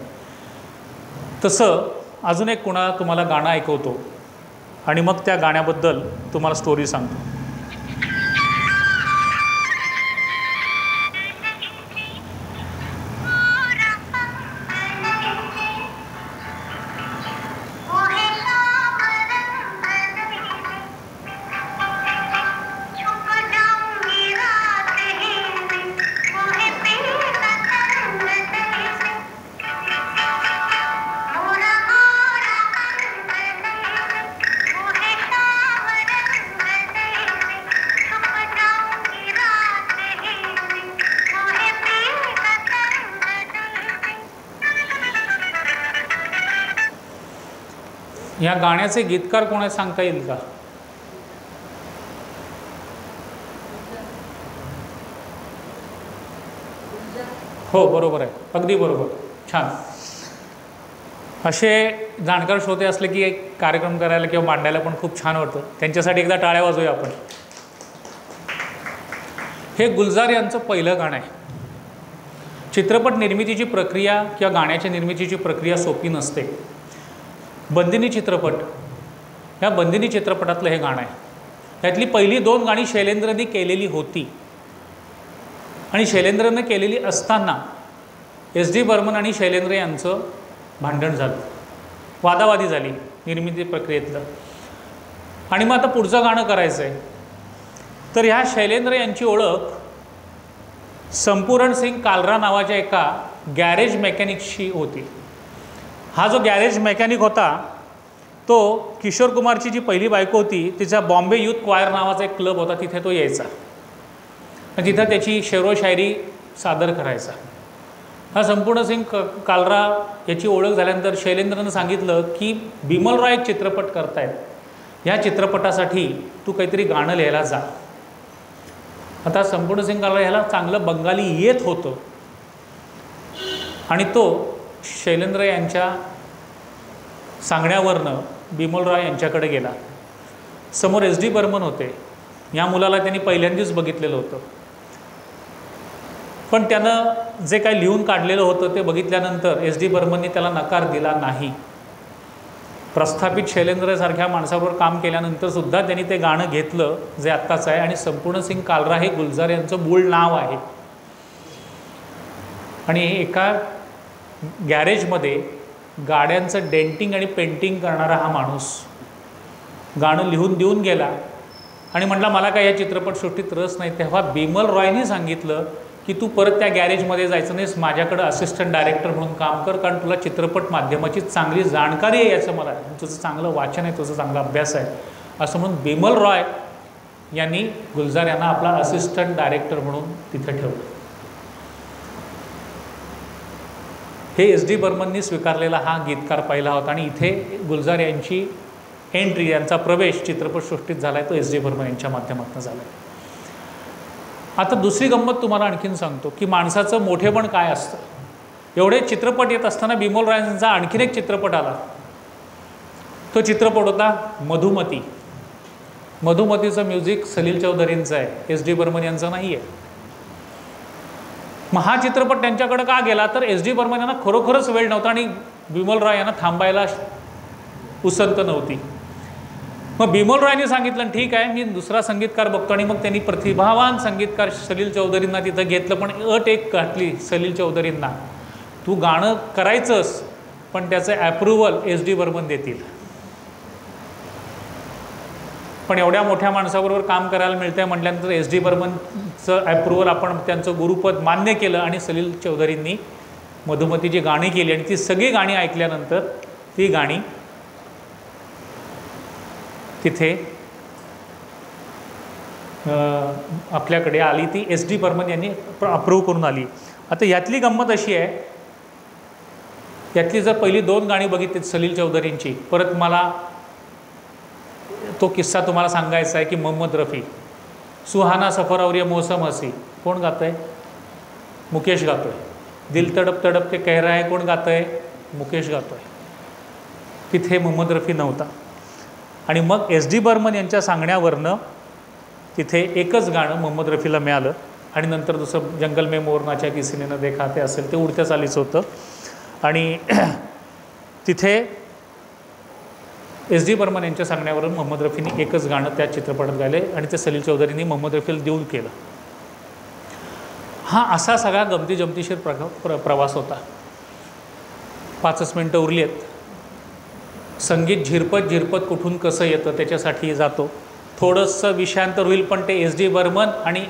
तसं अजून एक कुणाला तुम्हाला गाणं ऐकवतो आणि मग त्या गाण्याबद्दल तुम्हाला स्टोरी सांगतो. या गाण्याचे गीतकार कोण आहे सांगता येईल का? हो, बरोबर आहे, अगदी बरोबर, छान. असे जाणकार श्रोते असले की एक कार्यक्रम करायला किंवा मांडायला पण खूप छान वाटतं. त्यांच्यासाठी एकदा टाळ्या वाजवूया आपण. हे गुलजार यांचं पहिलं गाणं आहे. चित्रपट निर्मितीची प्रक्रिया किंवा गाण्याच्या निर्मितीची प्रक्रिया सोपी नसते. बंदिनी चित्रपट, ह्या बंदिनी चित्रपटातलं हे गाणं आहे. त्यातली पहिली 2 गाणी शैलेंद्रने केलेली होती आणि शैलेंद्रने केलेली असताना एस डी बर्मन आणि शैलेंद्र यांचं भांडण झालं, वादावादी झाली निर्मिती प्रक्रियेतलं. आणि मग आता पुढचं गाणं करायचं आहे. तर ह्या शैलेंद्र यांची ओळख संपूर्ण सिंग कालरा नावाच्या एका गॅरेज मेकॅनिकशी होती. हा जो गॅरेज मेकॅनिक होता तो किशोर कुमारची जी पहिली बायको होती तिचा बॉम्बे यूथ क्वायर नावाचा एक क्लब होता, तिथे तो यायचा. तिथं त्याची शेरो शायरी सादर करायचा. हा संपूर्ण सिंग कालरा याची ओळख झाल्यानंतर शैलेंद्रनं सांगितलं की बिमल रॉय एक चित्रपट करतायत, ह्या चित्रपटासाठी तू काहीतरी गाणं लिहायला जा. आता संपूर्ण सिंग कालरा ह्याला चांगलं बंगाली येत होतं आणि तो शैलेंद्र यांच्या सांगण्यावरनं बिमल रॉय यांच्याकडे गेला. समोर एस डी बर्मन होते. या मुलाला त्यांनी पहिल्यांदाच बघितलेलं होतं, पण त्यानं जे काही लिहून काढलेलं होतं ते बघितल्यानंतर एस डी बर्मननी त्याला नकार दिला नाही. प्रस्थापित शैलेंद्रसारख्या माणसाबरोबर काम केल्यानंतरसुद्धा त्यांनी ते गाणं घेतलं जे आत्ताच आहे. आणि संपूर्ण सिंग कालरा हे गुलजार यांचं मूळ नाव आहे. आणि एका गॅरेजमध्ये गाड्यांचं डेंटिंग आणि पेंटिंग करणारा हा माणूस गाणं लिहून देऊन गेला आणि म्हटला मला काय या चित्रपटसृष्टीत रस नाही. तेव्हा बिमल रॉयनी सांगितलं की तू परत त्या गॅरेजमध्ये जायचं नाहीस, माझ्याकडं असिस्टंट डायरेक्टर म्हणून काम कर, कारण तुला चित्रपट माध्यमाची चांगली जाणकारी आहे याचं मला, तुझं चांगलं वाचन आहे, तुझा चांगला अभ्यास आहे, असं म्हणून बिमल रॉय यांनी गुलजार यांना आपला असिस्टंट डायरेक्टर म्हणून तिथे ठेवलं. हे एस डी बर्मननी स्वीकारलेला हा गीतकार पहिला होता आणि इथे गुलजार यांची एंट्री, यांचा प्रवेश चित्रपटसृष्टीत झाला आहे तो एस डी बर्मन यांच्या माध्यमातून झाला आहे. आता दुसरी गंमत तुम्हाला आणखीन सांगतो की माणसाचं मोठेपण काय असतं. एवढे चित्रपट येत असताना बिमल रॉय यांचा आणखीन एक चित्रपट आला तो चित्रपट होता मधुमती. मधुमतीचं म्युझिक सलील चौधरींचं आहे, एस डी बर्मन यांचं नाही आहे. मग हा चित्रपट त्यांच्याकडे का गेला, तर एस डी बर्मन यांना खरोखरच वेळ नव्हता आणि बिमल रॉय यांना थांबायला उसंत नव्हती. मग बिमल रॉयने सांगितलं ठीक आहे, मी दुसरा संगीतकार बघतो. आणि मग त्यांनी प्रतिभावान संगीतकार सलील चौधरींना तिथं घेतलं. पण अट एक घातली सलील चौधरींना, तू गाणं करायचंस पण त्याचं ॲप्रुव्हल एस डी बर्मन देतील. पण एवढ्या मोठ्या माणसाबरोबर काम करायला मिळतं आहे म्हटल्यानंतर एस डी बर्मनचं ॲप्रुव्हल, आपण त्यांचं गुरुपद मान्य केलं आणि सलील चौधरींनी मधुमतीची गाणी केली. आणि ती सगळी गाणी ऐकल्यानंतर ती गाणी तिथे आपल्याकडे आली, ती एस डी बर्मन यांनी अप्रूव्ह करून आली. आता यातली गंमत अशी आहे, यातली जर पहिली 2 गाणी बघितली सलील चौधरींची, परत मला तो किस्सा तुम्हाला सांगायचा आहे की मोहम्मद रफी, सुहाना सफर और ये मौसम हसी कोण गातं आहे, मुकेश गातो आहे. दिल तडप तडप के कह रहा है कोण गातं आहे, मुकेश गातो आहे. तिथे मोहम्मद रफी नव्हता. आणि मग एस डी बर्मन यांच्या सांगण्यावरनं तिथे एकच गाणं मोहम्मद रफीला मिळालं. आणि नंतर दुसरं जंगल में मोर नाचा किसी ने न देखा ते असेल, ते उडत्या चालीचं होतं. आणि तिथे एस डी बर्मन यांच्या सांगण्यावरून मोहम्मद रफीने एकच गाणं त्या चित्रपटात गायले आणि ते सलील चौधरींनी मोहम्मद रफीला देऊन केलं. हा असा सगळा गमती जमतीशीर प्रवास होता. 5 मिनटं उरली आहेत. संगीत झिरपत झिरपत कुठून कसं येतं त्याच्यासाठी जातो. थोडंसं विषयांतर होईल, पण ते एस डी बर्मन आणि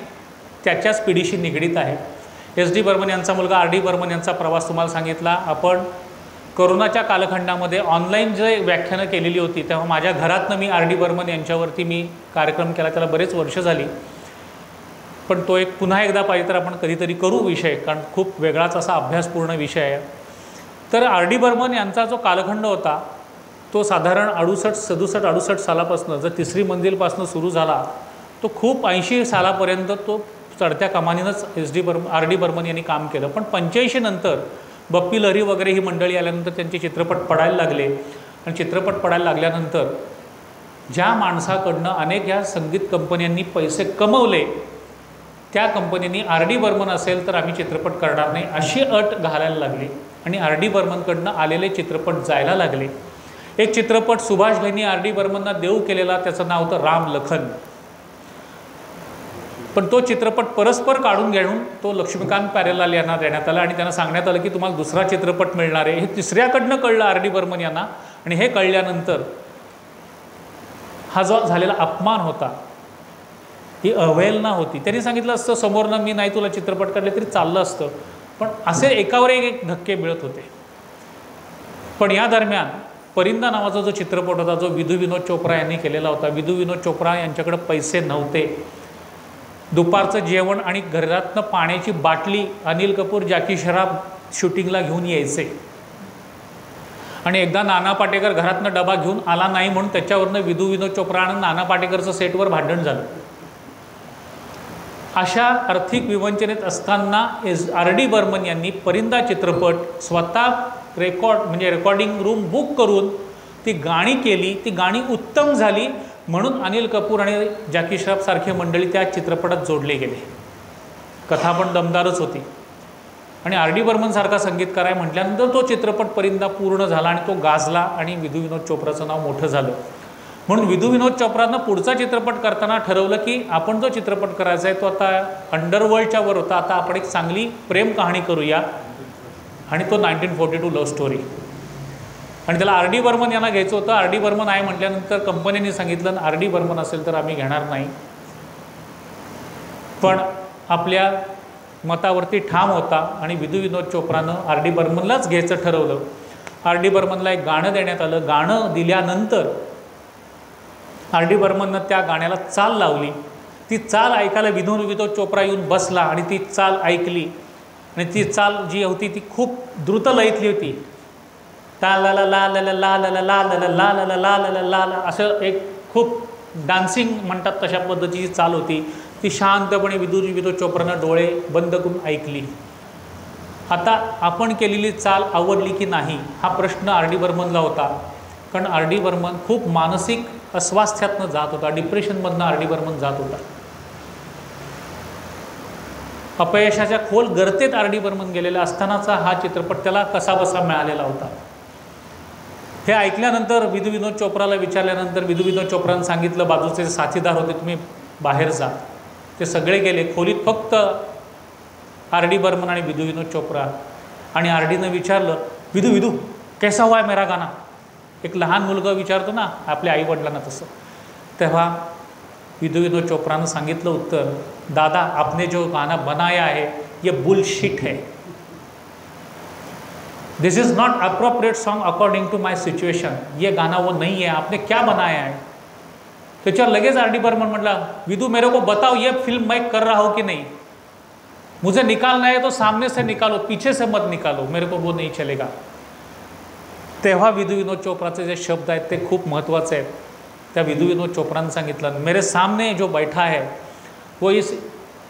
त्याच्याच पिढीशी निगडीत आहे. एस डी बर्मन यांचा मुलगा आर डी बर्मन यांचा प्रवास तुम्हाला सांगितला. आपण कोरोनाच्या कालखंडामध्ये ऑनलाईन जे व्याख्यानं केलेली होती, तेव्हा माझ्या घरातनं मी आर डी बर्मन यांच्यावरती मी कार्यक्रम केला. त्याला बरेच वर्ष झाली, पण तो एक पुन्हा एकदा पाहिजे तर आपण कधीतरी करू विषय, कारण खूप वेगळाच असा अभ्यासपूर्ण विषय आहे. तर आर डी बर्मन यांचा जो कालखंड होता तो साधारण 67-68 सालापासून, जर 3री मंजिलपासून सुरू झाला, तो खूप 80 सालापर्यंत तो चढत्या कमानीनंच आर डी बर्मन यांनी काम केलं. पण 85 नंतर बप्पी लहरी वगैरे ही मंडळी आल्यानंतर त्यांचे चित्रपट पडायला लागले. आणि चित्रपट पडायला लागल्यानंतर ज्या माणसाकडनं अनेक या संगीत कंपन्यांनी पैसे कमवले, त्या कंपन्यांनी आर डी बर्मन असेल तर आम्ही चित्रपट करणार नाही अशी अट घालायला लागली. आणि आर डी बर्मनकडनं आलेले चित्रपट जायला लागले. एक चित्रपट सुभाष घईंनी आर डी बर्मनना देऊ केलेला, त्याचं नाव होतं राम लखन. पण तो चित्रपट परस्पर काढून घेऊन तो लक्ष्मीकांत प्यारेलाल यांना देण्यात आला. आणि त्यांना सांगण्यात आलं की तुम्हाला दुसरा चित्रपट मिळणार आहे. हे तिसऱ्याकडनं कळलं आर डी बर्मन यांना. आणि हे कळल्यानंतर हा जो झालेला अपमान होता, ही अवहेलना होती. त्यांनी सांगितलं असतं समोरनं, मी नाही तुला चित्रपट काढले तरी चाललं असतं. पण असे एकावर एक धक्के मिळत होते. पण या दरम्यान परिंदा नावाचा जो चित्रपट होता, जो विधू विनोद चोप्रा यांनी केलेला होता. विधू विनोद चोप्रा यांच्याकडे पैसे नव्हते. दुपारचं जेवण आणि घरातनं पाण्याची बाटली अनिल कपूर जॅकी श्रॉफ शूटिंगला घेऊन यायचे. आणि एकदा नाना पाटेकर घरातनं डबा घेऊन आला नाही म्हणून त्याच्यावरनं विधू विनोद चोप्रा आणि नाना पाटेकरचं सेटवर भांडण झालं. अशा आर्थिक विवंचनेत असताना आर डी बर्मन यांनी परिंदा चित्रपट स्वतः रेकॉर्डिंग रूम बुक करून ती गाणी केली. ती गाणी उत्तम झाली म्हणून अनिल कपूर आणि जॅकी श्रॉफ सारखे मंडळी त्या चित्रपटात जोडले गेले. कथा पण दमदारच होती. आणि आर डी बर्मन सारखा संगीतकार आहे म्हटल्यानंतर तो चित्रपट परिंदा पूर्ण झाला आणि तो गाजला आणि विधू विनोद चोप्राचं नाव मोठं झालं. म्हणून विधू विनोद चोप्रानं पुढचा चित्रपट करताना ठरवलं की आपण जो चित्रपट करायचा आहे तो आता अंडरवर्ल्डच्या वर होता, आता आपण एक चांगली प्रेम कहाणी करूया. आणि तो 1942 लव्ह स्टोरी. आणि त्याला आर डी बर्मन यांना घ्यायचं होतं. आर डी बर्मन आहे म्हटल्यानंतर कंपनीने सांगितलं आर डी बर्मन असेल तर आम्ही घेणार नाही. पण आपल्या मतावरती ठाम होता आणि विधू विनोद चोप्रानं आर डी बर्मनलाच घ्यायचं ठरवलं. आर डी बर्मनला एक गाणं देण्यात आलं. गाणं दिल्यानंतर आर डी बर्मननं त्या गाण्याला चाल लावली. ती चाल ऐकायला विनोद चोप्रा येऊन बसला आणि ती चाल ऐकली. आणि ती चाल जी होती ती खूप द्रुत लयीतली होती. ला ला ला ला ला ला ला ला ला ला ला ला ला ला ला ला असं एक खूप डान्सिंग म्हणतात तशा पद्धतीची चाल होती. ती शांतपणे विनोद चोप्रानं डोळे बंद करून ऐकली. आता आपण केलेली चाल आवडली की नाही हा प्रश्न आर डी बर्मनला होता. कारण आर डी बर्मन खूप मानसिक अस्वास्थ्यातनं जात होता, डिप्रेशनमधनं आर डी बर्मन जात होता. अपयशाच्या खोल गर्तेत आर डी बर्मन गेलेला असतानाचा हा चित्रपट त्याला कसाबसा मिळालेला होता. हे ऐकल्यानंतर विधू विनोद चोप्राला विचारल्यानंतर विधू विनोद चोप्रानं सांगितलं, बाजूचे साथीदार होते, तुम्ही बाहेर जा. ते सगळे गेले. खोलीत फक्त आर डी बर्मन आणि विधू विनोद चोप्रा. आणि आर डीनं विचारलं, विधू विधू कैसा हुआ है मेरा गाना? एक लहान मुलगा विचारतो ना आपल्या आईवडिलांना तसं. तेव्हा विधू विनोद चोप्रानं सांगितलं उत्तर, दादा आपने जो गाना बनाया है ये बुलशिट है. This is not appropriate song according to my situation. ये गाना वो नहीं है, आपने क्या बनाया है? त्याच्यावर लगेच आर डी बर्मन म्हटला, विधू मेरे को बताओ ये फिल्म मैं कर रहा हूँ कि नहीं. मुझे निकालना है तो सामने से निकालो, पीछे से मत निकालो, मेरे को वो नहीं चलेगा. तेव्हा विधू विनोद चोप्राचे जे शब्द आहेत ते खूप महत्त्वाचे आहेत. त्या विधू विनोद चोप्रानं सांगितलं, मेरे सामने जो बैठा है वो इस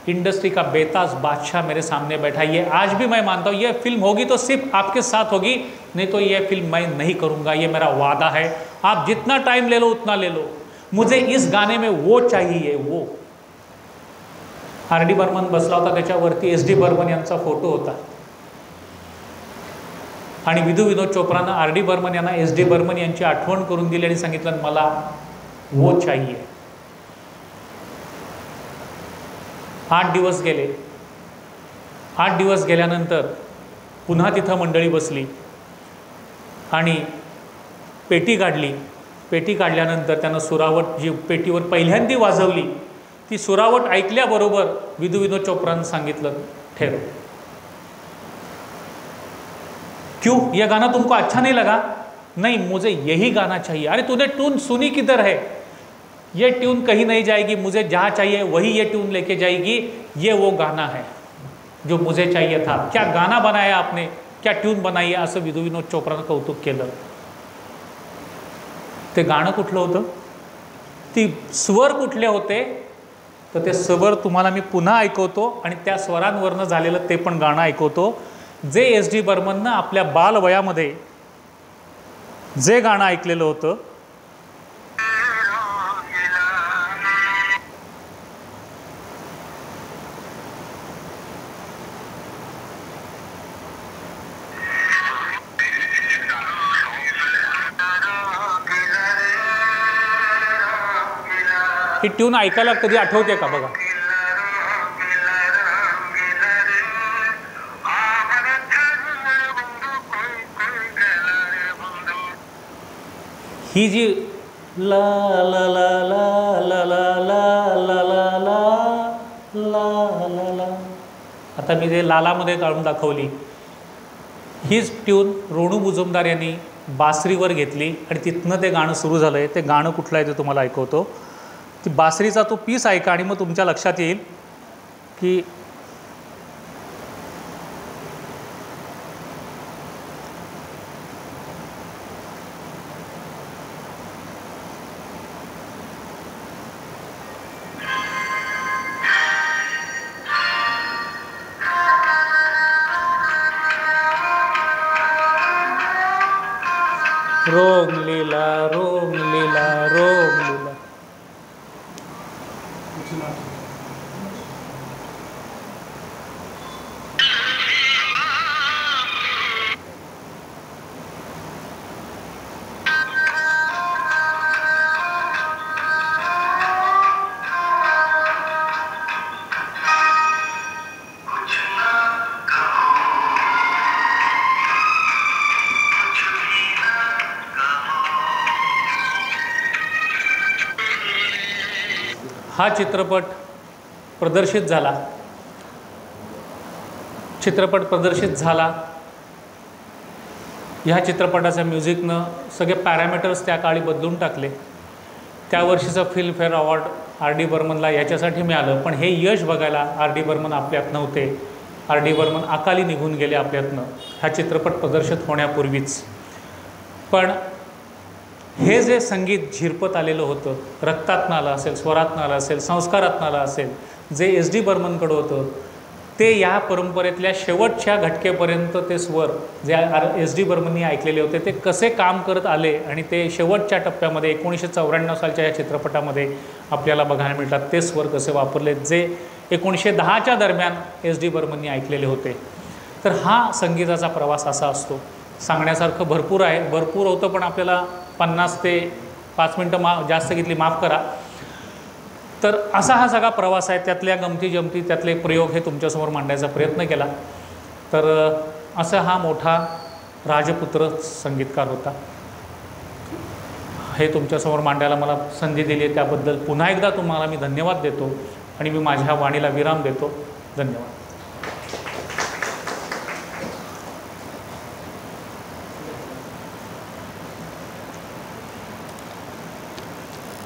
इंडस्ट्री का बेताज बादशाह मेरे सामने बैठा है. ये आज भी मैं मानता हूँ ये फिल्म होगी तो सिर्फ आपके साथ होगी, नहीं तो ये फिल्म मैं नहीं करूँगा, ये मेरा वादा है. आप जितना टाइम ले लो उतना ले लो, मुझे इस गाने में वो चाहिए वो. आर डी बर्मन बसला होता, त्याच्यावरती एस डी बर्मन यांचा फोटो होता. आणि विधू विनोद चोप्रानं आर डी बर्मन यांना एस डी बर्मन यांची आठवण करून दिली आणि सांगितलं, मला वो चाहिए. 8 दिवस गेले. 8 दिवस गेल्यानंतर पुन्हा तिथं मंडळी बसली आणि पेटी काढली. पेटी काढल्यानंतर त्यानं सुरावट जी पेटीवर पहिल्यांदा वाजवली ती सुरावट ऐकल्याबरोबर विधू विनोद चोप्रानं सांगितलं, ठहरो. क्यों, यह गाना तुमको अच्छा नहीं लगा? नहीं, मुझे यही गाना चाहिए. अरे तूने ट्यून सुनी किधर है? ये ट्यून कहीं नहीं जाएगी, मुझे जहाँ चाहिए वही ये ट्यून लेके जाएगी. ये वो गाना है जो मुझे चाहिए था. क्या गाना बनाया आपने, क्या ट्यून बनाई आहे, असं विधू विनोद चोप्रानं कौतुक केलं. ते गाणं कुठलं होतं, ती स्वर कुठले होते, तर ते स्वर तुम्हाला मी पुन्हा ऐकवतो आणि त्या स्वरांवरनं झालेलं ते पण गाणं ऐकवतो, जे एस डी बर्मननं आपल्या बालवयामध्ये जे गाणं ऐकलेलं होतं. ही ट्यून ऐकायला कधी आठवते का बघा. ही जी ला ला ला ला ला ला ला ला ला ला ला ला, आता मी जे लालामध्ये काढून दाखवली, हीच ट्यून रोणू मुजुमदार यांनी बासरीवर घेतली आणि तिथनं ते गाणं सुरू झालं आहे. ते गाणं कुठलं आहे ते तुम्हाला ऐकवतो. ती बासरीचा तो पीस ऐका आणि मग तुमच्या लक्षात येईल की रोम लीला रोम लीला रोम लीला. हा चित्रपट प्रदर्शित झाला. ह्या चित्रपटाच्या म्युझिकनं सगळे पॅरामीटर्स त्या काळी बदलून टाकले. त्या वर्षीचं फिल्मफेअर अवॉर्ड आर डी बर्मनला याच्यासाठी मिळालं, पण हे यश बघायला आर डी बर्मन आपल्यात नव्हते. आर डी बर्मन अकाली निघून गेले आपल्यातनं हा चित्रपट प्रदर्शित होण्यापूर्वीच. पण हे जे संगीत झिरपत आलेलं होतं, रक्तातनं आलं असेल, स्वरातनं आलं असेल, संस्कारातनं आलं असेल, जे एस डी बर्मनकडं होतं, ते या परंपरेतल्या शेवटच्या घटकेपर्यंत ते स्वर जे एस डी बर्मननी ऐकलेले होते ते कसे काम करत आले आणि ते शेवटच्या टप्प्यामध्ये 1994 सालच्या या चित्रपटामध्ये आपल्याला बघायला मिळतात ते स्वर कसे वापरले जे 1910च्या दरम्यान एस डी बर्मननी ऐकलेले होते. तर हा संगीताचा प्रवास असा असतो. सांगण्यासारखं भरपूर आहे, भरपूर होतं, पण आपल्याला 50 ते 5 मिनटं जास्त घेतली, माफ करा. तर असा हा सगळा प्रवास आहे. त्यातल्या गमती जमती, त्यातले प्रयोग हे तुमच्यासमोर मांडायचा प्रयत्न केला. तर असा हा मोठा राजपुत्र संगीतकार होता. हे तुमच्यासमोर मांडायला मला संधी दिली त्याबद्दल पुन्हा एकदा तुम्हाला मी धन्यवाद देतो आणि मी माझ्या वाणीला विराम देतो. धन्यवाद.